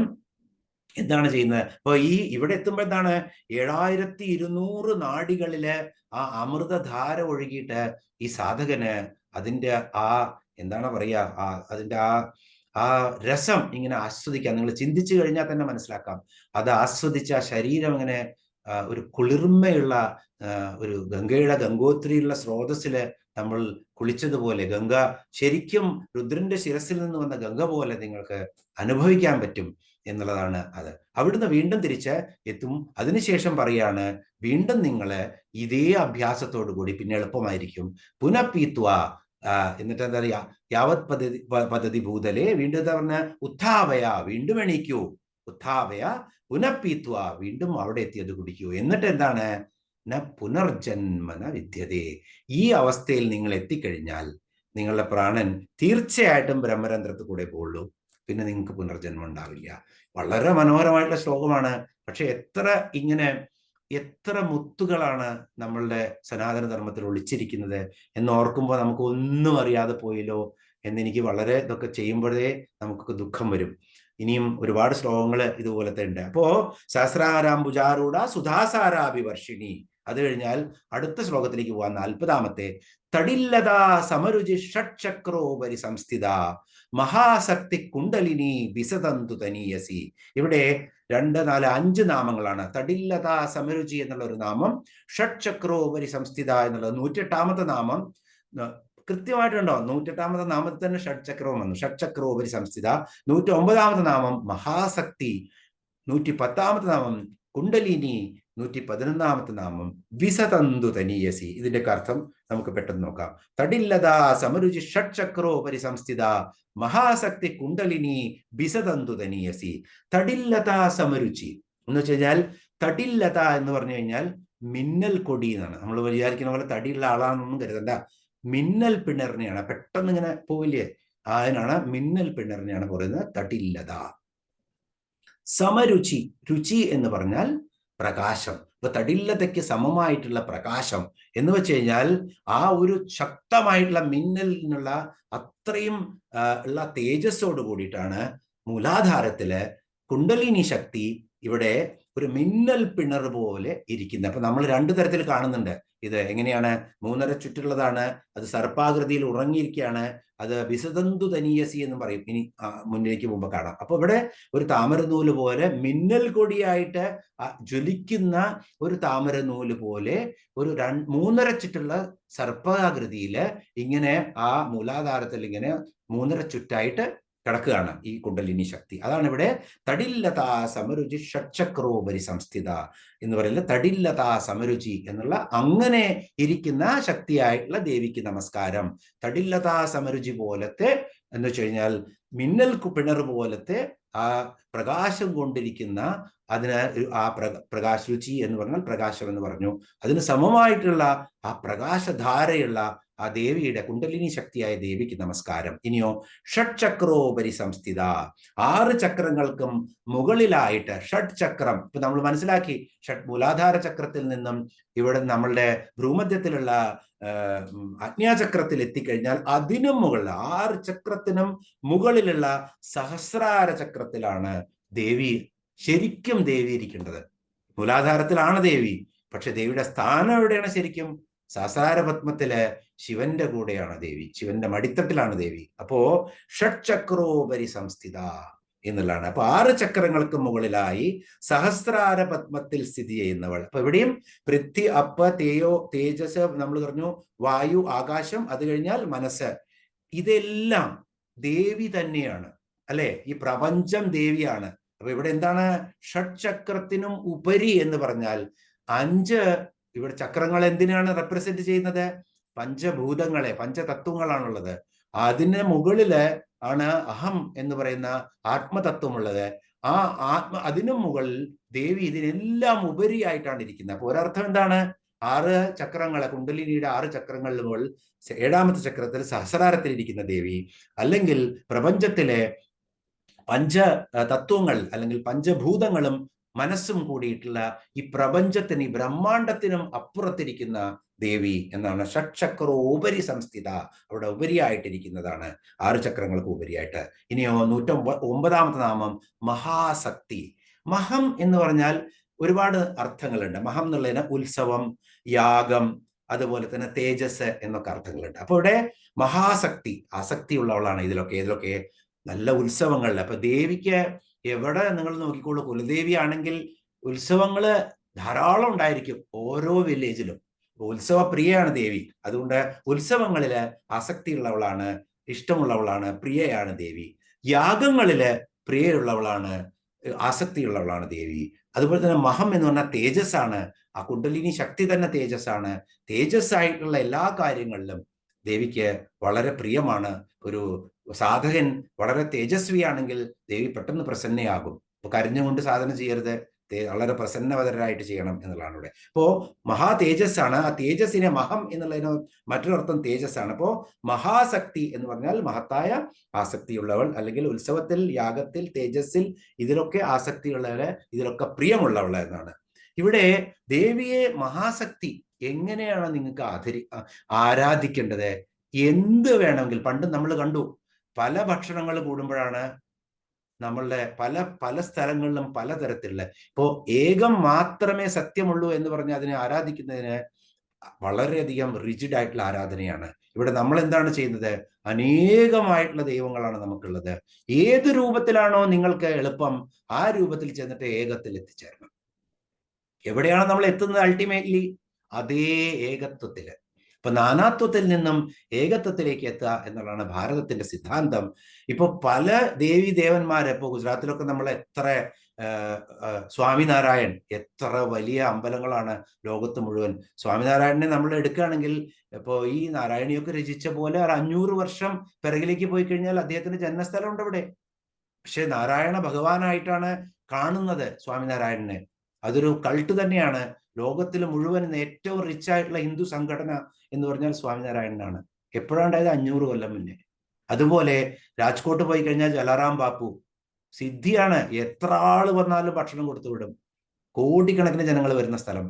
എന്താണ് ചെയ്യുന്നത്? അപ്പൊ ഇവിടെ എത്തുമ്പോൾ എന്താണ്? 7200 നാഡികളില് ആ അമൃതധാര ഒഴുകിയിട്ട് ഈ സാധകന് അതിന്റെ എന്താണ് പറയാ, അതിന്റെ ആ രസം ഇങ്ങനെ ആസ്വദിക്കാം. നിങ്ങൾ ചിന്തിച്ചു കഴിഞ്ഞാൽ തന്നെ മനസ്സിലാക്കാം. അത് ആസ്വദിച്ച ആ ശരീരം ഇങ്ങനെ ഒരു കുളിർമയുള്ള ഒരു ഗംഗോത്രിയുള്ള സ്രോതസ്സില് നമ്മൾ കുളിച്ചതുപോലെ, ഗംഗ ശരിക്കും രുദ്രന്റെ ശിരസിൽ നിന്ന് വന്ന ഗംഗ പോലെ നിങ്ങൾക്ക് അനുഭവിക്കാൻ പറ്റും എന്നുള്ളതാണ് അത്. അവിടുന്ന് വീണ്ടും തിരിച്ച് എത്തും. അതിനുശേഷം പറയാണ്, വീണ്ടും നിങ്ങള് ഇതേ അഭ്യാസത്തോടു കൂടി പിന്നെ എളുപ്പമായിരിക്കും. പുനഃപീത്വ, എന്നിട്ട് എന്താ പറയാ, യാവത് പതതി ഭൂതലേ, വീണ്ടും എന്താ പറഞ്ഞ, ഉത്ഥാവയ, വീണ്ടും എണീക്കൂ, ഉത്ഥാവയ പുനഃപീത്വ, വീണ്ടും അവിടെ എത്തിയത് കുടിക്കൂ. എന്നിട്ട് എന്താണ്? ന പുനർജന്മന വിദ്യതേ, ഈ അവസ്ഥയിൽ നിങ്ങൾ എത്തിക്കഴിഞ്ഞാൽ നിങ്ങളുടെ പ്രാണൻ തീർച്ചയായിട്ടും ബ്രഹ്മരന്ധ്രത്തിൽ കൂടെ പോകുള്ളൂ. പിന്നെ നിങ്ങൾക്ക് പുനർജന്മം ഉണ്ടാവില്ല. വളരെ മനോഹരമായിട്ടുള്ള ശ്ലോകമാണ്. പക്ഷെ എത്ര മുത്തുകളാണ് നമ്മളുടെ സനാതന ധർമ്മത്തിൽ ഒളിച്ചിരിക്കുന്നത് എന്ന് ഓർക്കുമ്പോൾ നമുക്ക് ഒന്നും അറിയാതെ പോയല്ലോ എന്നെനിക്ക് വളരെ ഇതൊക്കെ ചെയ്യുമ്പോഴേ നമുക്കൊക്കെ ദുഃഖം വരും. ഇനിയും ഒരുപാട് ശ്ലോകങ്ങൾ ഇതുപോലത്തെ ഉണ്ട്. അപ്പോ സഹസ്രാരാംബുജാരൂഢ സുധാസാരാഭിവർഷിണി, അത് കഴിഞ്ഞാൽ അടുത്ത ശ്ലോകത്തിലേക്ക് പോവാൻ 40-ാമത്തെ. തടില്ലതാ സമരുചി ഷഡ്ചക്രോപരി സംസ്ഥിത മഹാശക്തി കുണ്ടലിനി വിസതന്തു തനീയസി. ഇവിടെ 2, 4, 5 നാമങ്ങളാണ്. തടില്ലതാ സമരുചി എന്നുള്ള ഒരു നാമം, ഷഡ്ചക്രോപരി സംസ്ഥിത എന്നുള്ളത് 108-ാമത്തെ നാമം. കൃത്യമായിട്ടുണ്ടോ? 108-ാമത്തെ നാമത്തിൽ തന്നെ ഷഡ്ചക്രവും വന്നു. ഷഡ്ചക്രോപരി സംസ്ഥിത. 109-ാമത്തെ നാമം മഹാശക്തി. 110-ാമത്തെ നാമം കുണ്ടലിനി. 111-ാമത്തെ നാമം വിസതന്തു തനീയസി. ഇതിന്റെ അർത്ഥം നമുക്ക് പെട്ടെന്ന് നോക്കാം. തടില്ലതാ സമരുചി ഷഡ്ചക്രോപരി സംസ്ഥിത മഹാശക്തി കുണ്ടലിനി വിസതന്തു തനീയസി. തടില്ലതാ സമരുചി എന്ന് വെച്ച് കഴിഞ്ഞാൽ, തടില്ലത എന്ന് പറഞ്ഞു കഴിഞ്ഞാൽ മിന്നൽ കൊടി എന്നാണ്. നമ്മൾ വിചാരിക്കുന്ന പോലെ തടിയുള്ള ആളാണെന്നൊന്നും കരുതണ്ട. മിന്നൽ പിണറിനെയാണ്, പെട്ടെന്ന് ഇങ്ങനെ പോവില്ലേ, അതിനാണ് മിന്നൽ പിണറിനെയാണ് പറയുന്നത് തടില്ലത. സമരുചി, രുചി എന്ന് പറഞ്ഞാൽ പ്രകാശം. ഇപ്പൊ തടില്ലതയ്ക്ക് സമമായിട്ടുള്ള പ്രകാശം എന്ന് വെച്ച് കഴിഞ്ഞാൽ ആ ഒരു ശക്തമായിട്ടുള്ള മിന്നലിനുള്ള അത്രയും ഉള്ള തേജസ്സോട് കൂടിയിട്ടാണ് മൂലാധാരത്തില് കുണ്ടലിനി ശക്തി ഇവിടെ ഒരു മിന്നൽ പിണർ പോലെ ഇരിക്കുന്നത്. അപ്പൊ നമ്മൾ രണ്ടു തരത്തിൽ കാണുന്നുണ്ട്. ഇത് എങ്ങനെയാണ്? 3.5 ചുറ്റുള്ളതാണ്, അത് സർപ്പാകൃതിയിൽ ഉറങ്ങിയിരിക്കുകയാണ്, അത് വിസതന്തു തനീയസി എന്ന് പറയും. ഇനി മുന്നിലേക്ക് മുമ്പ് കാണാം. അപ്പൊ ഇവിടെ ഒരു താമരനൂല് പോലെ മിന്നൽ കൊടിയായിട്ട് ജ്വലിക്കുന്ന ഒരു താമരനൂല് പോലെ ഒരു 3.5 ചുറ്റുള്ള സർപ്പാകൃതിയില് ഇങ്ങനെ ആ മൂലാധാരത്തിൽ ഇങ്ങനെ 3.5 ചുറ്റായിട്ട് കിടക്കുകയാണ് ഈ കുണ്ടലിനി ശക്തി. അതാണ് ഇവിടെ തടില്ലതാ സമരുചി ഷഡ്ചക്രോപരി സംസ്ഥിത എന്ന് പറയുന്നത്. തടില്ലതാ സമരുചി എന്നുള്ള അങ്ങനെ ഇരിക്കുന്ന ശക്തിയായിട്ടുള്ള ദേവിക്ക് നമസ്കാരം. തടില്ലതാ സമരുചി പോലത്തെ എന്ന് വെച്ച് കഴിഞ്ഞാൽ മിന്നൽ പിണർ പോലത്തെ ആ പ്രകാശം കൊണ്ടിരിക്കുന്ന, അതിന് ആ പ്രകാശരുചി എന്ന് പറഞ്ഞാൽ പ്രകാശം എന്ന് പറഞ്ഞു, അതിന് സമമായിട്ടുള്ള ആ പ്രകാശധാരയുള്ള ആ ദേവിയുടെ കുണ്ടലിനി ശക്തിയായ ദേവിക്ക് നമസ്കാരം. ഇനിയോ ഷഡ്ചക്രോപരി സംസ്ഥിത, 6 ചക്രങ്ങൾക്കും മുകളിലായിട്ട് ഷഡ് ചക്രം. ഇപ്പൊ നമ്മൾ മനസ്സിലാക്കി മൂലാധാര ചക്രത്തിൽ നിന്നും ഇവിടെ നമ്മളുടെ ഭ്രൂമധ്യത്തിലുള്ള അജ്ഞാചക്രത്തിൽ എത്തിക്കഴിഞ്ഞാൽ അതിനും മുകളിൽ 6 ചക്രത്തിനും മുകളിലുള്ള സഹസ്രാര ചക്രത്തിലാണ് ദേവി, ശരിക്കും ദേവി ഇരിക്കേണ്ടത്. മൂലാധാരത്തിലാണ് ദേവി, പക്ഷെ ദേവിയുടെ സ്ഥാനം എവിടെയാണ്? ശരിക്കും സഹസ്രാര പത്മത്തില് ശിവന്റെ കൂടെയാണ് ദേവി, ശിവന്റെ മടിത്തട്ടിലാണ് ദേവി. അപ്പോ ഷഡ്ചക്രോപരി സംസ്ഥിത എന്നുള്ളതാണ്. അപ്പൊ 6 ചക്രങ്ങൾക്ക് മുകളിലായി സഹസ്രാര പത്മത്തിൽ സ്ഥിതി ചെയ്യുന്നവൾ. അപ്പൊ ഇവിടെയും പൃഥ്വി, അപ്പ, തേയോ, തേജസ്, നമ്മൾ പറഞ്ഞു വായു, ആകാശം, അത് കഴിഞ്ഞാൽ മനസ്സ്, ഇതെല്ലാം ദേവി തന്നെയാണ്, അല്ലെ? ഈ പ്രപഞ്ചം ദേവിയാണ്. അപ്പൊ ഇവിടെ എന്താണ്? ഷഡ്ചക്രത്തിനും ഉപരി എന്ന് പറഞ്ഞാൽ 5 ഇവിടെ ചക്രങ്ങൾ എന്തിനാണ് റെപ്രസെന്റ് ചെയ്യുന്നത്? പഞ്ചഭൂതങ്ങളെ, പഞ്ചതത്വങ്ങളാണുള്ളത്. അതിന് മുകളില് ആണ് അഹം എന്ന് പറയുന്ന ആത്മതത്വമുള്ളത്. ആ അതിനു മുകളിൽ ദേവി ഇതിനെല്ലാം ഉപരിയായിട്ടാണ് ഇരിക്കുന്നത്. അപ്പൊ ഒരർത്ഥം എന്താണ്? 6 ചക്രങ്ങളെ, കുണ്ടലിനിയുടെ 6 ചക്രങ്ങളിൽ മുകളിൽ 7ാമത്തെ ചക്രത്തിൽ സഹസ്രാരത്തിൽ ഇരിക്കുന്ന ദേവി, അല്ലെങ്കിൽ പ്രപഞ്ചത്തിലെ പഞ്ചതത്വങ്ങൾ അല്ലെങ്കിൽ പഞ്ചഭൂതങ്ങളും മനസ്സും കൂടിയിട്ടുള്ള ഈ പ്രപഞ്ചത്തിന്, ഈ ബ്രഹ്മാണ്ടത്തിനും അപ്പുറത്തിരിക്കുന്ന ദേവി എന്നാണ്. ഷഡ്ചക്രോപരി സംസ്ഥിത, അവിടെ ഉപരിയായിട്ടിരിക്കുന്നതാണ്, 6 ചക്രങ്ങൾക്ക് ഉപരിയായിട്ട്. ഇനിയോ 109ാമത്തെ നാമം മഹാശക്തി. മഹം എന്ന് പറഞ്ഞാൽ ഒരുപാട് അർത്ഥങ്ങളുണ്ട്. മഹം എന്നുള്ളതിന് ഉത്സവം, യാഗം, അതുപോലെ തന്നെ തേജസ് എന്നൊക്കെ അർത്ഥങ്ങളുണ്ട്. അപ്പൊ ഇവിടെ മഹാശക്തി, ആസക്തിയുള്ളവളാണ് ഇതിലൊക്കെ നല്ല ഉത്സവങ്ങളിൽ. അപ്പൊ ദേവിക്ക് എവിടെ നിങ്ങൾ നോക്കിക്കോളൂ, കുലദേവി ആണെങ്കിൽ ഉത്സവങ്ങള് ധാരാളം ഉണ്ടായിരിക്കും ഓരോ വില്ലേജിലും. ഉത്സവപ്രിയയാണ് ദേവി. അതുകൊണ്ട് ഉത്സവങ്ങളില് ആസക്തിയുള്ളവളാണ്, ഇഷ്ടമുള്ളവളാണ്, പ്രിയയാണ് ദേവി. യാഗങ്ങളില് പ്രിയയുള്ളവളാണ്, ആസക്തിയുള്ളവളാണ് ദേവി. അതുപോലെ തന്നെ മഹം എന്ന് പറഞ്ഞാൽ തേജസ്സാണ്. ആ കുണ്ടലിനി ശക്തി തന്നെ തേജസ്സാണ്. തേജസ്സായിട്ടുള്ള എല്ലാ കാര്യങ്ങളിലും ദേവിക്ക് വളരെ പ്രിയമാണ്. ഒരു സാധകൻ വളരെ തേജസ്വിയാണെങ്കിൽ ദേവി പെട്ടെന്ന് പ്രസന്നയാകും. അപ്പൊ കരഞ്ഞുകൊണ്ട് സാധന ചെയ്യരുത്, വളരെ പ്രസന്നവതരായിട്ട് ചെയ്യണം എന്നുള്ളതാണ് ഇവിടെ. അപ്പോ മഹാ തേജസ്സാണ്. ആ തേജസ്സിനെ മഹം എന്നുള്ളതിന് മറ്റൊരർത്ഥം തേജസ്സാണ്. അപ്പോ മഹാശക്തി എന്ന് പറഞ്ഞാൽ മഹത്തായ ആസക്തിയുള്ളവൾ, അല്ലെങ്കിൽ ഉത്സവത്തിൽ, യാഗത്തിൽ, തേജസ്സിൽ, ഇതിലൊക്കെ ആസക്തിയുള്ളവര്, ഇതിലൊക്കെ പ്രിയമുള്ളവൾ എന്നാണ്. ഇവിടെ ദേവിയെ മഹാശക്തി എങ്ങനെയാണ് നിങ്ങൾക്ക് ആരാധിക്കേണ്ടത്? എന്ത് വേണമെങ്കിൽ, പണ്ട് നമ്മൾ കണ്ടു പല ഭക്ഷണങ്ങൾ കൂടുമ്പോഴാണ് നമ്മളുടെ പല സ്ഥലങ്ങളിലും പലതരത്തിലുള്ള, ഇപ്പോ ഏകം മാത്രമേ സത്യമുള്ളൂ എന്ന് പറഞ്ഞ് അതിനെ ആരാധിക്കുന്നതിന് വളരെയധികം റിജിഡ് ആയിട്ടുള്ള ആരാധനയാണ്. ഇവിടെ നമ്മൾ എന്താണ് ചെയ്യുന്നത്? അനേകമായിട്ടുള്ള ദൈവങ്ങളാണ് നമുക്കുള്ളത്. ഏത് രൂപത്തിലാണോ നിങ്ങൾക്ക് എളുപ്പം ആ രൂപത്തിൽ ചെന്നിട്ട് ഏകത്തിൽ എത്തിച്ചേരണം. എവിടെയാണ് നമ്മൾ എത്തുന്നത്? അൾട്ടിമേറ്റ്ലി അതേ ഏകത്വത്തില്. ഇപ്പൊ നാനാത്വത്തിൽ നിന്നും ഏകത്വത്തിലേക്ക് എത്തുക എന്നുള്ളതാണ് ഭാരതത്തിന്റെ സിദ്ധാന്തം. ഇപ്പൊ പല ദേവി ദേവന്മാര്, ഇപ്പൊ ഗുജറാത്തിലൊക്കെ നമ്മൾ എത്ര സ്വാമിനാരായൺ, എത്ര വലിയ അമ്പലങ്ങളാണ് ലോകത്ത് മുഴുവൻ. സ്വാമിനാരായണനെ നമ്മൾ എടുക്കുകയാണെങ്കിൽ, ഇപ്പോ ഈ നാരായണിയൊക്കെ രചിച്ച പോലെ 500 വർഷം പിറകിലേക്ക് പോയി കഴിഞ്ഞാൽ അദ്ദേഹത്തിന്റെ ജന്മസ്ഥലം ഉണ്ട് ഇവിടെ. പക്ഷെ നാരായണ ഭഗവാനായിട്ടാണ് കാണുന്നത് സ്വാമിനാരായണനെ. അതൊരു കൾട്ട് തന്നെയാണ്. ലോകത്തിൽ മുഴുവൻ ഏറ്റവും റിച്ച് ആയിട്ടുള്ള ഹിന്ദു സംഘടന എന്ന് പറഞ്ഞാൽ സ്വാമിനാരായണനാണ്. എപ്പോഴാണ്ടായത്? 500 കൊല്ലം മുന്നേ. അതുപോലെ രാജ്കോട്ട് പോയി കഴിഞ്ഞാൽ ജലാറാം ബാപ്പു സിദ്ധിയാണ്. എത്ര ആള് വന്നാലും ഭക്ഷണം കൊടുത്തു വിടും. കോടിക്കണക്കിന് ജനങ്ങൾ വരുന്ന സ്ഥലം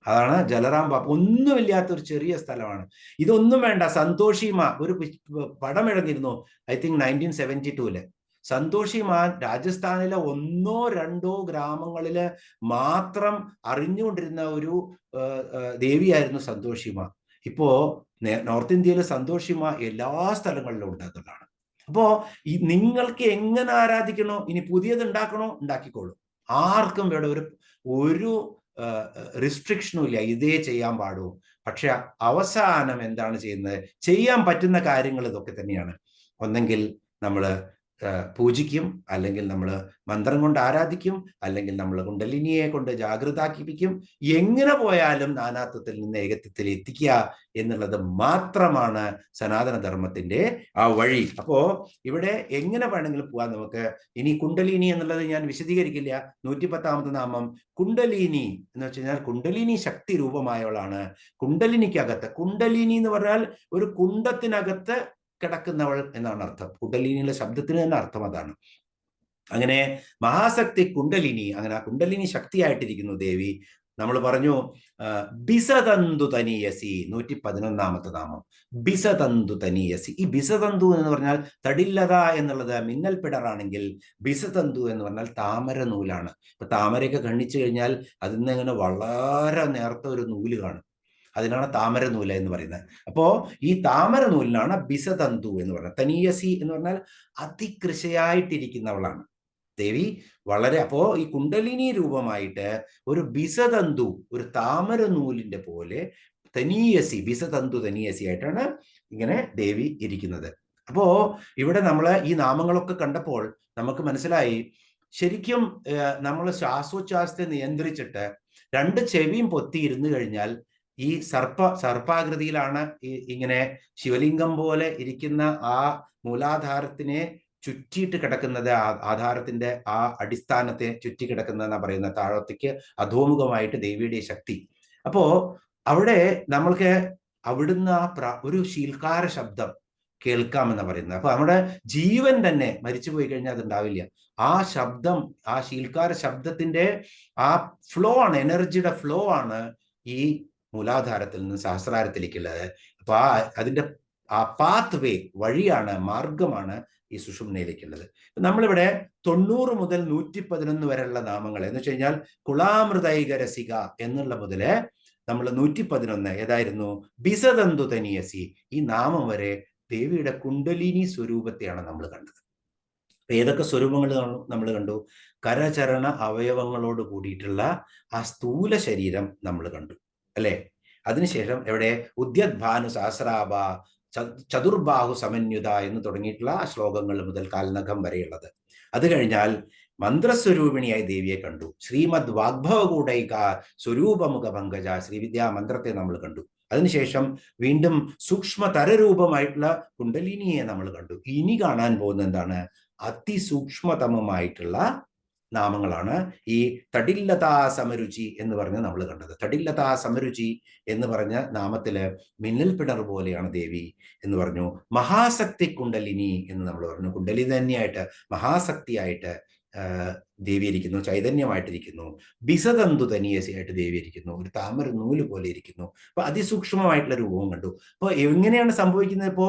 അതാണ് ജലറാം ബാപ്പു. ഒന്നുമില്ലാത്ത ഒരു ചെറിയ സ്ഥലമാണ്. ഇതൊന്നും വേണ്ട. സന്തോഷിമ ഒരു പടം ഇഴങ്ങിയിരുന്നു, ഐ തിങ്ക് 1972 സന്തോഷിമ രാജസ്ഥാനിലെ 1-2 ഗ്രാമങ്ങളില് മാത്രം അറിഞ്ഞുകൊണ്ടിരുന്ന ഒരു ദേവിയായിരുന്നു സന്തോഷിമ. ഇപ്പോ നോർത്ത് ഇന്ത്യയിൽ സന്തോഷിമ എല്ലാ സ്ഥലങ്ങളിലും ഉണ്ട് എന്നുള്ളതാണ്. അപ്പോ നിങ്ങൾക്ക് എങ്ങനെ ആരാധിക്കണോ, ഇനി പുതിയത് ഉണ്ടാക്കണോ, ഉണ്ടാക്കിക്കോളൂ. ആർക്കും ഇവിടെ ഒരു റിസ്ട്രിക്ഷനും ഇല്ല, ഇതേ ചെയ്യാൻ പാടൂ. പക്ഷെ അവസാനം എന്താണ് ചെയ്യുന്നത്? ചെയ്യാൻ പറ്റുന്ന കാര്യങ്ങൾ ഇതൊക്കെ തന്നെയാണ്. ഒന്നെങ്കിൽ നമ്മൾ പൂജിക്കും, അല്ലെങ്കിൽ നമ്മൾ മന്ത്രം കൊണ്ട് ആരാധിക്കും, അല്ലെങ്കിൽ നമ്മൾ കുണ്ടലിനിയെ കൊണ്ട് ജാഗൃതാക്കിപ്പിക്കും. എങ്ങനെ പോയാലും നാനാത്വത്തിൽ നിന്ന് ഏകത്വത്തിൽ എത്തിക്കുക എന്നുള്ളത് മാത്രമാണ് സനാതനധർമ്മത്തിന്റെ ആ വഴി. അപ്പോ ഇവിടെ എങ്ങനെ വേണമെങ്കിലും പോകാൻ നമുക്ക്. ഇനി കുണ്ടലിനി എന്നുള്ളത് ഞാൻ വിശദീകരിക്കില്ല. 110ാമത്തെ നാമം കുണ്ടലിനി എന്ന് വെച്ച് കഴിഞ്ഞാൽ കുണ്ടലിനി ശക്തി രൂപമായവളാണ്. കുണ്ടലിനിക്കകത്ത്, കുണ്ടലിനി എന്ന് പറഞ്ഞാൽ ഒരു കുണ്ടത്തിനകത്ത് കിടക്കുന്നവൾ എന്നാണ് അർത്ഥം. കുണ്ടലിനിയുടെ ശബ്ദത്തിന് തന്നെ അർത്ഥം അതാണ്. അങ്ങനെ മഹാശക്തി കുണ്ടലിനി, അങ്ങനെ ആ കുണ്ടലിനി ശക്തിയായിട്ടിരിക്കുന്നു ദേവി. നമ്മൾ പറഞ്ഞു ബിസതന്തു തനീയസി, 111ാമത്തെ നാമം ബിസതന്തു തനീയസി. ഈ ബിസതന്തു എന്ന് പറഞ്ഞാൽ തടില്ലത എന്നുള്ളത് മിന്നൽ പിടറാണെങ്കിൽ, ബിസതന്തു എന്ന് പറഞ്ഞാൽ താമര നൂലാണ്. ഇപ്പൊ താമരയൊക്കെ ഖണ്ഡിച്ചു കഴിഞ്ഞാൽ അതിൽ നിന്ന് ഇങ്ങനെ വളരെ നേർത്ത ഒരു നൂല് കാണും. അതിനാണ് താമര നൂല എന്ന് പറയുന്നത്. അപ്പോ ഈ താമര നൂലിനാണ് ബിസതന്തു എന്ന് പറയുന്നത്. തനീയസി എന്ന് പറഞ്ഞാൽ അതികൃശയായിട്ടിരിക്കുന്നവളാണ് ദേവി. വളരെ അപ്പോ ഈ കുണ്ടലിനി രൂപമായിട്ട് ഒരു ബിസതന്തു, ഒരു താമര നൂലിന്റെ പോലെ തനീയസി, ബിസതന്തു തനീയസി ആയിട്ടാണ് ഇങ്ങനെ ദേവി ഇരിക്കുന്നത്. അപ്പോ ഇവിടെ നമ്മൾ ഈ നാമങ്ങളൊക്കെ കണ്ടപ്പോൾ നമുക്ക് മനസ്സിലായി, ശരിക്കും നമ്മൾ ശ്വാസോച്ഛ്വാസത്തെ നിയന്ത്രിച്ചിട്ട് 2 ചെവിയും പൊത്തി ഇരുന്നു കഴിഞ്ഞാൽ ഈ സർപ്പാകൃതിയിലാണ് ഇങ്ങനെ ശിവലിംഗം പോലെ ഇരിക്കുന്ന ആ മൂലാധാരത്തിനെ ചുറ്റിയിട്ട് കിടക്കുന്നത്, ആധാരത്തിന്റെ ആ അടിസ്ഥാനത്തെ ചുറ്റി കിടക്കുന്നതെന്നാ പറയുന്നത്, താഴത്തേക്ക് അധോമുഖമായിട്ട് ദേവിയുടെ ശക്തി. അപ്പോ അവിടെ നമ്മൾക്ക് അവിടുന്ന് ഒരു ശീൽക്കാര ശബ്ദം കേൾക്കാമെന്ന് പറയുന്നത്. അപ്പൊ നമ്മുടെ ജീവൻ തന്നെ മരിച്ചു പോയി കഴിഞ്ഞാൽ അതുണ്ടാവില്ല. ആ ശബ്ദം, ആ ശീൽക്കാര ശബ്ദത്തിന്റെ ആ ഫ്ലോ ആണ്, എനർജിയുടെ ഫ്ലോ ആണ് ഈ മൂലാധാരത്തിൽ നിന്ന് സഹസ്രാരത്തിലേക്കുള്ളത്. അപ്പൊ അതിന്റെ ആ പാത്ത് വേ, വഴിയാണ്, മാർഗമാണ് ഈ സുഷുമ്നയിലേക്കുള്ളത്. നമ്മളിവിടെ 90 മുതൽ 111 വരെയുള്ള നാമങ്ങൾ എന്ന് വെച്ച് കഴിഞ്ഞാൽ കുളാമൃതൈകരസിക എന്നുള്ള മുതല് നമ്മൾ 111 ഏതായിരുന്നു? ബിസതന്തു തനീയസി. ഈ നാമം വരെ ദേവിയുടെ കുണ്ടലിനി സ്വരൂപത്തെയാണ് നമ്മൾ കണ്ടത്. ഏതൊക്കെ സ്വരൂപങ്ങൾ നമ്മൾ കണ്ടു? കരചരണ അവയവങ്ങളോട് കൂടിയിട്ടുള്ള ആ സ്ഥൂല ശരീരം നമ്മൾ കണ്ടു, അല്ലെ? അതിനുശേഷം എവിടെ ഉദ്യദ്ഭാനു സഹസ്രാഭ ചതുർബാഹു സമന്യുത എന്ന് തുടങ്ങിയിട്ടുള്ള ശ്ലോകങ്ങൾ മുതൽ കാൽനഖം വരെയുള്ളത്. അത് കഴിഞ്ഞാൽ മന്ത്രസ്വരൂപിണിയായി ദേവിയെ കണ്ടു. ശ്രീമദ് വാഗ്ഭവകൂടൈക സ്വരൂപമുഖ പങ്കജ ശ്രീവിദ്യാ മന്ത്രത്തെ നമ്മൾ കണ്ടു. അതിനുശേഷം വീണ്ടും സൂക്ഷ്മതരരൂപമായിട്ടുള്ള കുണ്ടലിനിയെ നമ്മൾ കണ്ടു. ഇനി കാണാൻ പോകുന്നത് എന്താണ്? അതിസൂക്ഷ്മതമമായിട്ടുള്ള നാമങ്ങളാണ്. ഈ തടില്ലതാ സമരുചി എന്ന് പറഞ്ഞ് നമ്മൾ കണ്ടത്. തടില്ലതാ സമരുചി എന്ന് പറഞ്ഞ നാമത്തില് മിന്നൽ പിണർ പോലെയാണ് ദേവി എന്ന് പറഞ്ഞു. മഹാശക്തി കുണ്ടലിനി എന്ന് നമ്മൾ പറഞ്ഞു. കുണ്ടലിനി തന്നെയായിട്ട് മഹാശക്തിയായിട്ട് ദേവി ഇരിക്കുന്നു, ചൈതന്യമായിട്ടിരിക്കുന്നു. ബിസതന്തു തനീയസിയായിട്ട് ദേവി ഇരിക്കുന്നു, ഒരു താമര നൂല് പോലെ ഇരിക്കുന്നു. അപ്പൊ അതിസൂക്ഷ്മമായിട്ടുള്ള രൂപവും കണ്ടു. അപ്പൊ എങ്ങനെയാണ് സംഭവിക്കുന്നത്? ഇപ്പോ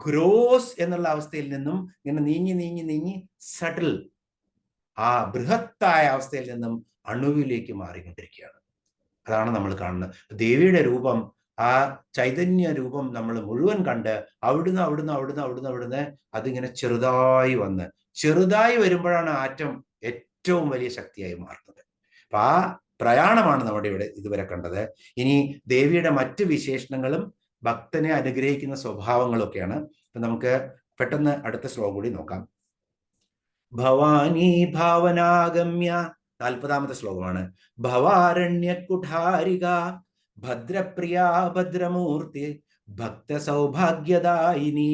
ഗ്രോസ് എന്നുള്ള അവസ്ഥയിൽ നിന്നും ഇങ്ങനെ നീങ്ങി നീങ്ങി നീങ്ങി സട്ടിൽ, ആ ബൃഹത്തായ അവസ്ഥയിൽ നിന്നും അണുവിലേക്ക് മാറിക്കൊണ്ടിരിക്കുകയാണ്. അതാണ് നമ്മൾ കാണുന്നത്. ദേവിയുടെ രൂപം, ആ ചൈതന്യ രൂപം നമ്മൾ മുഴുവൻ കണ്ട് അവിടുന്ന് അതിങ്ങനെ ചെറുതായി വരുമ്പോഴാണ് ആറ്റം ഏറ്റവും വലിയ ശക്തിയായി മാറുന്നത്. അപ്പൊ ആ പ്രയാണമാണ് നമ്മുടെ ഇവിടെ ഇതുവരെ കണ്ടത്. ഇനി ദേവിയുടെ മറ്റ് വിശേഷണങ്ങളും ഭക്തനെ അനുഗ്രഹിക്കുന്ന സ്വഭാവങ്ങളൊക്കെയാണ്. അപ്പൊ നമുക്ക് പെട്ടെന്ന് അടുത്ത ശ്ലോകം കൂടി നോക്കാം. ഭവാനി ഭാവനാഗമ്യ, 40ാമത്തെ ശ്ലോകമാണ്. ഭവാരണ്യ കുഠാരിക ഭദ്രപ്രിയ ഭദ്രമൂർത്തി ഭക്ത സൗഭാഗ്യദായിനി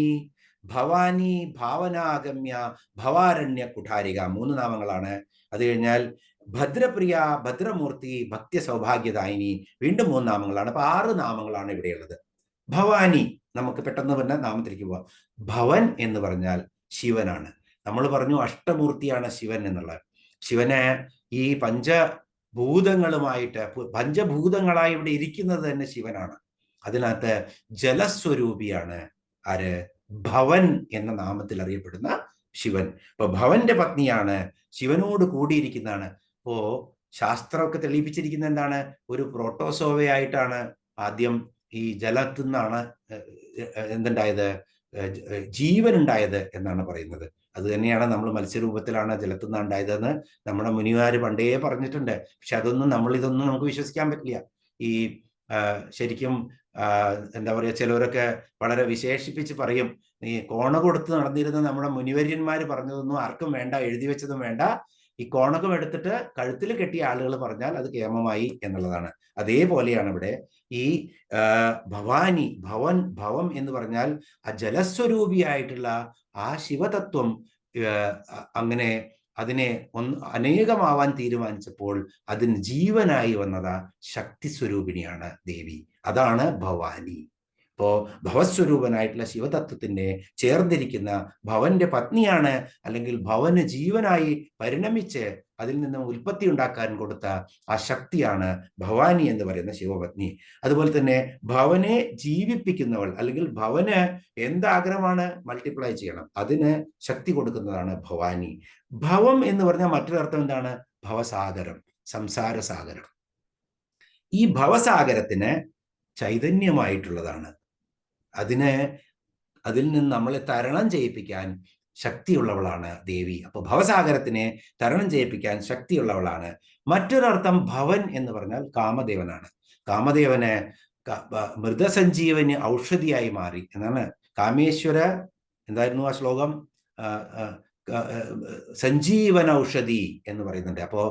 ഭവാനി, ഭാവനാഗമ്യ, ഭവാരണ്യ കുഠാരിക, 3 നാമങ്ങളാണ്. അത് കഴിഞ്ഞാൽ ഭദ്രപ്രിയ, ഭദ്രമൂർത്തി, ഭക്തി സൗഭാഗ്യദായിനി, വീണ്ടും 3 നാമങ്ങളാണ്. അപ്പൊ 6 നാമങ്ങളാണ് ഇവിടെയുള്ളത്. ഭവാനി, നമുക്ക് പെട്ടെന്ന് തന്നെ നാമത്തിലേക്ക് പോവാം. ഭവൻ എന്ന് പറഞ്ഞാൽ ശിവനാണ്. നമ്മൾ പറഞ്ഞു അഷ്ടമൂർത്തിയാണ് ശിവൻ എന്നുള്ളത്. ശിവനെ ഈ പഞ്ചഭൂതങ്ങളുമായിട്ട്, പഞ്ചഭൂതങ്ങളായി ഇവിടെ ഇരിക്കുന്നത് തന്നെ ശിവനാണ്. അതിനകത്ത് ജലസ്വരൂപിയാണ് ആര്? ഭവൻ എന്ന നാമത്തിൽ അറിയപ്പെടുന്ന ശിവൻ. അപ്പൊ ഭവന്റെ പത്നിയാണ്, ശിവനോട് കൂടിയിരിക്കുന്നതാണ്. അപ്പോ ശാസ്ത്രമൊക്കെ തെളിയിപ്പിച്ചിരിക്കുന്ന എന്താണ്? ഒരു പ്രോട്ടോസോവയായിട്ടാണ് ആദ്യം ഈ ജലത്തിൽ നിന്നാണ് എന്തുണ്ടായത്, ജീവൻ ഉണ്ടായത് എന്നാണ് പറയുന്നത്. അത് തന്നെയാണ് നമ്മൾ മത്സ്യരൂപത്തിലാണ് ജലത്തിൽ നിന്ന് ഉണ്ടായതെന്ന് നമ്മുടെ മുനിമാര് പണ്ടേ പറഞ്ഞിട്ടുണ്ട്. പക്ഷെ ഇതൊന്നും നമുക്ക് വിശ്വസിക്കാൻ പറ്റില്ല. ഈ ശരിക്കും എന്താ പറയുക, ചിലവരൊക്കെ വളരെ വിശേഷിപ്പിച്ച് പറയും, ഈ കോണ കൊടുത്ത് നടന്നിരുന്ന നമ്മുടെ മുനിവര്യന്മാർ പറഞ്ഞതൊന്നും ആർക്കും വേണ്ട, എഴുതി വെച്ചതും വേണ്ട. ഈ കോണകം എടുത്തിട്ട് കഴുത്തിൽ കെട്ടിയ ആളുകൾ പറഞ്ഞാൽ അത് കേമമായി എന്നുള്ളതാണ്. അതേപോലെയാണ് ഇവിടെ ഈ ഭവാനി, ഭവം എന്ന് പറഞ്ഞാൽ ആ ജലസ്വരൂപിയായിട്ടുള്ള ആ ശിവതത്വം അങ്ങനെ അതിനെ അനേകമാവാൻ തീരുമാനിച്ചപ്പോൾ അതിന് ജീവനായി വന്നത് ശക്തി സ്വരൂപിണിയാണ് ദേവി. അതാണ് ഭവാനി. അപ്പോ ഭവസ്വരൂപനായിട്ടുള്ള ശിവതത്വത്തിനെ ചേർന്നിരിക്കുന്ന ഭവന്റെ പത്നിയാണ്, അല്ലെങ്കിൽ ഭവന് ജീവനായി പരിണമിച്ച് അതിൽ നിന്നും ഉൽപ്പത്തി ഉണ്ടാക്കാൻ കൊടുത്ത ആ ശക്തിയാണ് ഭവാനി എന്ന് പറയുന്ന ശിവപത്നി. അതുപോലെ തന്നെ ഭവനെ ജീവിപ്പിക്കുന്നവൾ, അല്ലെങ്കിൽ ഭവന് എന്താഗ്രഹമാണ് മൾട്ടിപ്ലൈ ചെയ്യണം, അതിന് ശക്തി കൊടുക്കുന്നതാണ് ഭവാനി. ഭവം എന്ന് പറഞ്ഞാൽ മറ്റൊരർത്ഥം എന്താണ്? ഭവസാഗരം, സംസാരസാഗരം. ഈ ഭവസാഗരത്തിന് ചൈതന്യമായിട്ടുള്ളതാണ്. അതിൽ നിന്ന് നമ്മളെ തരണം ചെയ്യിപ്പിക്കാൻ ശക്തിയുള്ളവളാണ് ദേവി. അപ്പൊ ഭവസാഗരത്തിനെ തരണം ചെയ്യിപ്പിക്കാൻ ശക്തിയുള്ളവളാണ്. മറ്റൊരർത്ഥം ഭവൻ എന്ന് പറഞ്ഞാൽ കാമദേവനാണ്. കാമദേവന് മൃതസഞ്ജീവന് ഔഷധിയായി മാറി എന്നാണ്. കാമേശ്വര എന്തായിരുന്നു ആ ശ്ലോകം? സഞ്ജീവന ഔഷധി എന്ന് പറയുന്നുണ്ട്. അപ്പോ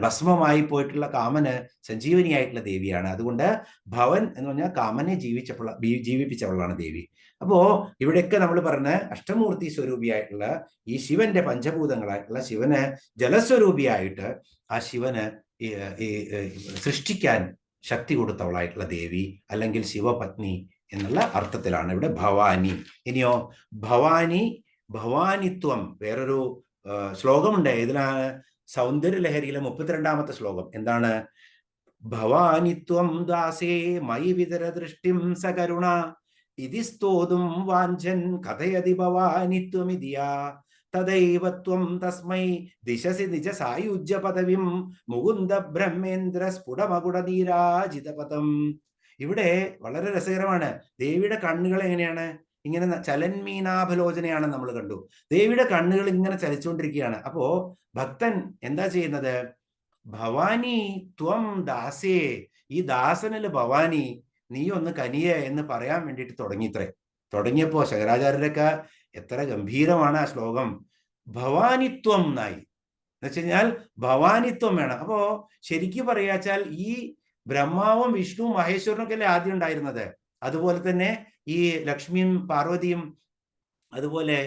ഭസ്മമായി പോയിട്ടുള്ള കാമന് സഞ്ജീവനിയായിട്ടുള്ള ദേവിയാണ്. അതുകൊണ്ട് ഭവൻ എന്ന് പറഞ്ഞാൽ കാമനെ ജീവിപ്പിച്ചവളാണ് ദേവി. അപ്പോ ഇവിടെയൊക്കെ നമ്മൾ പറഞ്ഞ അഷ്ടമൂർത്തി സ്വരൂപിയായിട്ടുള്ള ഈ ശിവന്റെ പഞ്ചഭൂതങ്ങളായിട്ടുള്ള ശിവന് ജലസ്വരൂപിയായിട്ട് ആ ശിവന് സൃഷ്ടിക്കാൻ ശക്തി കൊടുത്തവളായിട്ടുള്ള ദേവി, അല്ലെങ്കിൽ ശിവപത്നി എന്നുള്ള അർത്ഥത്തിലാണ് ഇവിടെ ഭവാനി. ഇനിയോ ഭവാനി, ഭവാനിത്വം. വേറൊരു ശ്ലോകമുണ്ട്. ഇതിലാണ് സൗന്ദര്യലഹരിയിലെ 32ാമത്തെ ശ്ലോകം. എന്താണ്? ഭവാനിത്വം ദാസേ മയി വിതര ദൃഷ്ടിം സകരുണ ഇതി സ്തോതും വാഞ്ചൻ കഥയതി ഭവാനിത്വമിതിയാ തദൈവത്വം തസ്മൈ ദിശസി നിജ സായുജ്യ പദവിം മുകുന്ദ ബ്രഹ്മേന്ദ്ര സ്ഫുടമകുട നീരാജിതപദം. ഇവിടെ വളരെ രസകരമാണ്. ദേവിയുടെ കണ്ണുകൾ എങ്ങനെയാണ്? ഇങ്ങനെ ചലന്മീനാഭലോചനയാണ് നമ്മൾ കണ്ടു. ദേവിയുടെ കണ്ണുകൾ ഇങ്ങനെ ചലിച്ചുകൊണ്ടിരിക്കുകയാണ്. അപ്പോ ഭക്തൻ എന്താ ചെയ്യുന്നത്? ഭവാനി ത്വം ദാസേ, ഈ ദാസനില് ഭവാനി, നീ ഒന്ന് കനിയേ എന്ന് പറയാൻ വേണ്ടിയിട്ട് തുടങ്ങിയപ്പോ ശങ്കരാചാര്യരൊക്കെ എത്ര ഗംഭീരമാണ് ആ ശ്ലോകം. ഭവാനിത്വം എന്നായി എന്ന് വെച്ച് കഴിഞ്ഞാൽ ഭവാനിത്വം വേണം. അപ്പോ ശരിക്കും പറയാച്ചാൽ ഈ ബ്രഹ്മാവും വിഷ്ണുവും മഹേശ്വരനൊക്കെ അല്ലേ ആദ്യം ഉണ്ടായിരുന്നത്. അതുപോലെ തന്നെ ഈ ലക്ഷ്മിയും പാർവതിയും അതുപോലെ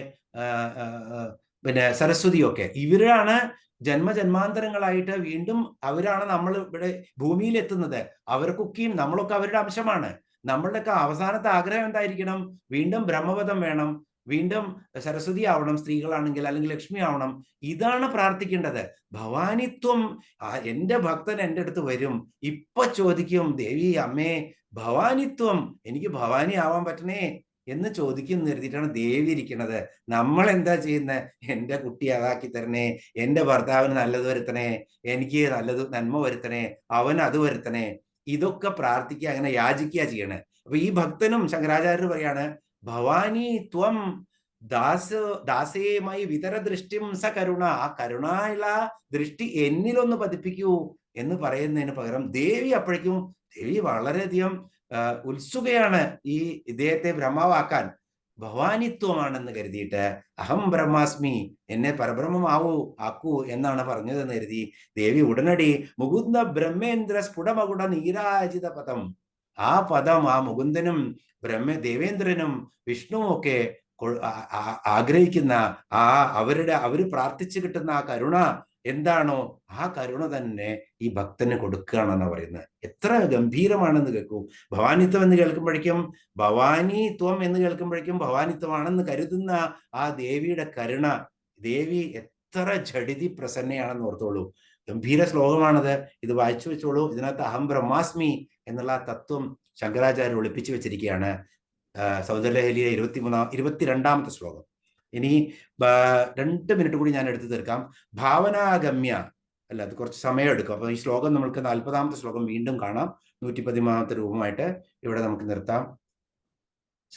പിന്നെ സരസ്വതിയും ഒക്കെ ഇവരാണ് ജന്മജന്മാന്തരങ്ങളായിട്ട് വീണ്ടും അവരാണ് നമ്മൾ ഇവിടെ ഭൂമിയിൽ എത്തുന്നത്. അവർക്കൊക്കെയും നമ്മളൊക്കെ അവരുടെ അംശമാണ്. നമ്മളുടെയൊക്കെ അവസാനത്തെ ആഗ്രഹം എന്തായിരിക്കണം? വീണ്ടും ബ്രഹ്മപദം വേണം, വീണ്ടും സരസ്വതി ആവണം സ്ത്രീകളാണെങ്കിൽ, അല്ലെങ്കിൽ ലക്ഷ്മി ആവണം. ഇതാണ് പ്രാർത്ഥിക്കേണ്ടത്. ഭവാനിത്വം. എൻ്റെ ഭക്തൻ എൻ്റെ അടുത്ത് വരും, ഇപ്പൊ ചോദിക്കും, ദേവി അമ്മേ ഭവാനിത്വം, എനിക്ക് ഭവാനി ആവാൻ പറ്റണേ എന്ന് ചോദിക്കും നിർത്തിയിട്ടാണ് ദേവി ഇരിക്കുന്നത്. നമ്മൾ എന്താ ചെയ്യുന്നത്? എൻ്റെ കുട്ടി അതാക്കി തരണേ, എൻ്റെ ഭർത്താവിന് നല്ലത് വരുത്തണേ, എനിക്ക് നന്മ വരുത്തണേ, അവൻ അത് വരുത്തണേ, ഇതൊക്കെ പ്രാർത്ഥിക്കുക, അങ്ങനെ യാചിക്കുക ചെയ്യണേ. അപ്പൊ ഈ ഭക്തനും ശങ്കരാചാര്യർ പറയാണ്, ഭവാനി ത്വം ദാസേമായി വിതര ദൃഷ്ടിം സ കരുണ, ആ കരുണയുള്ള ദൃഷ്ടി എന്നിലൊന്ന് പതിപ്പിക്കൂ എന്ന് പറയുന്നതിന് പകരം ദേവി അപ്പോഴേക്കും, ദേവി വളരെയധികം ഉത്സുകയാണ് ഈ ഇദ്ദേഹത്തെ ബ്രഹ്മാവാക്കാൻ. ഭവാനിത്വമാണെന്ന് കരുതിയിട്ട് അഹം ബ്രഹ്മാസ്മി, എന്നെ ആക്കൂ എന്നാണ് പറഞ്ഞതെന്ന് കരുതി ദേവി ഉടനടി മുകുന്ദ ബ്രഹ്മേന്ദ്ര സ്ഫുടമകുട നീരാജിത പദം, ആ പദം, ആ മുകുന്ദനും ദേവേന്ദ്രനും വിഷ്ണുവും ഒക്കെ ആഗ്രഹിക്കുന്ന അവർ പ്രാർത്ഥിച്ചു കിട്ടുന്ന ആ കരുണ എന്താണോ ആ കരുണ തന്നെ ഈ ഭക്തന് കൊടുക്കുകയാണെന്ന് പറയുന്നത്. എത്ര ഗംഭീരമാണെന്ന് കേൾക്കൂ. ഭവാനിത്വം എന്ന് കേൾക്കുമ്പോഴേക്കും, ഭവാനിത്വം എന്ന് കേൾക്കുമ്പോഴേക്കും ഭവാനിത്വമാണെന്ന് കരുതുന്ന ആ ദേവിയുടെ കരുണ, ദേവി എത്ര ഝടിതി പ്രസന്നയാണെന്ന് ഓർത്തോളൂ. ഗംഭീര ശ്ലോകമാണത്. ഇത് വായിച്ചു വെച്ചോളൂ. ഇതിനകത്ത് അഹം ബ്രഹ്മാസ്മി എന്നുള്ള തത്വം ശങ്കരാചാര്യർ ഒളിപ്പിച്ചു വെച്ചിരിക്കുകയാണ്. സൗന്ദര്യലഹരിയിലെ 22ാമത്തെ ശ്ലോകം. ഇനി 2 മിനിറ്റ് കൂടി ഞാൻ എടുത്തു തീർക്കാം. ഭാവനാഗമ്യ അല്ല, അത് കുറച്ച് സമയം എടുക്കും. അപ്പൊ ഈ ശ്ലോകം നമുക്ക് 40ാമത്തെ ശ്ലോകം വീണ്ടും കാണാം. 113ാമത്തെ രൂപമായിട്ട് ഇവിടെ നമുക്ക് നിർത്താം.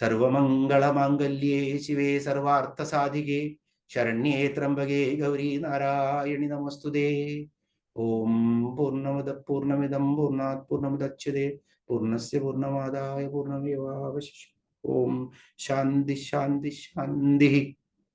സർവമംഗളമാംഗല്യേ ശിവേ സർവാർത്ഥ സാധികേ ശരണ്യേ ത്രംബകേ ഗൗരി നാരായണി നമസ്തുതേ. ഓം പൂർണ്ണമദ പൂർണ്ണമിദം പൂർണ്ണാത് പൂർണ്ണമുദച്യതേ പൂർണ്ണസ്യ പൂർണ്ണമാദായ പൂർണ്ണമേവാവശിഷ്യതേ. ഓം ശാന്തി ശാന്തി ശാന്തി.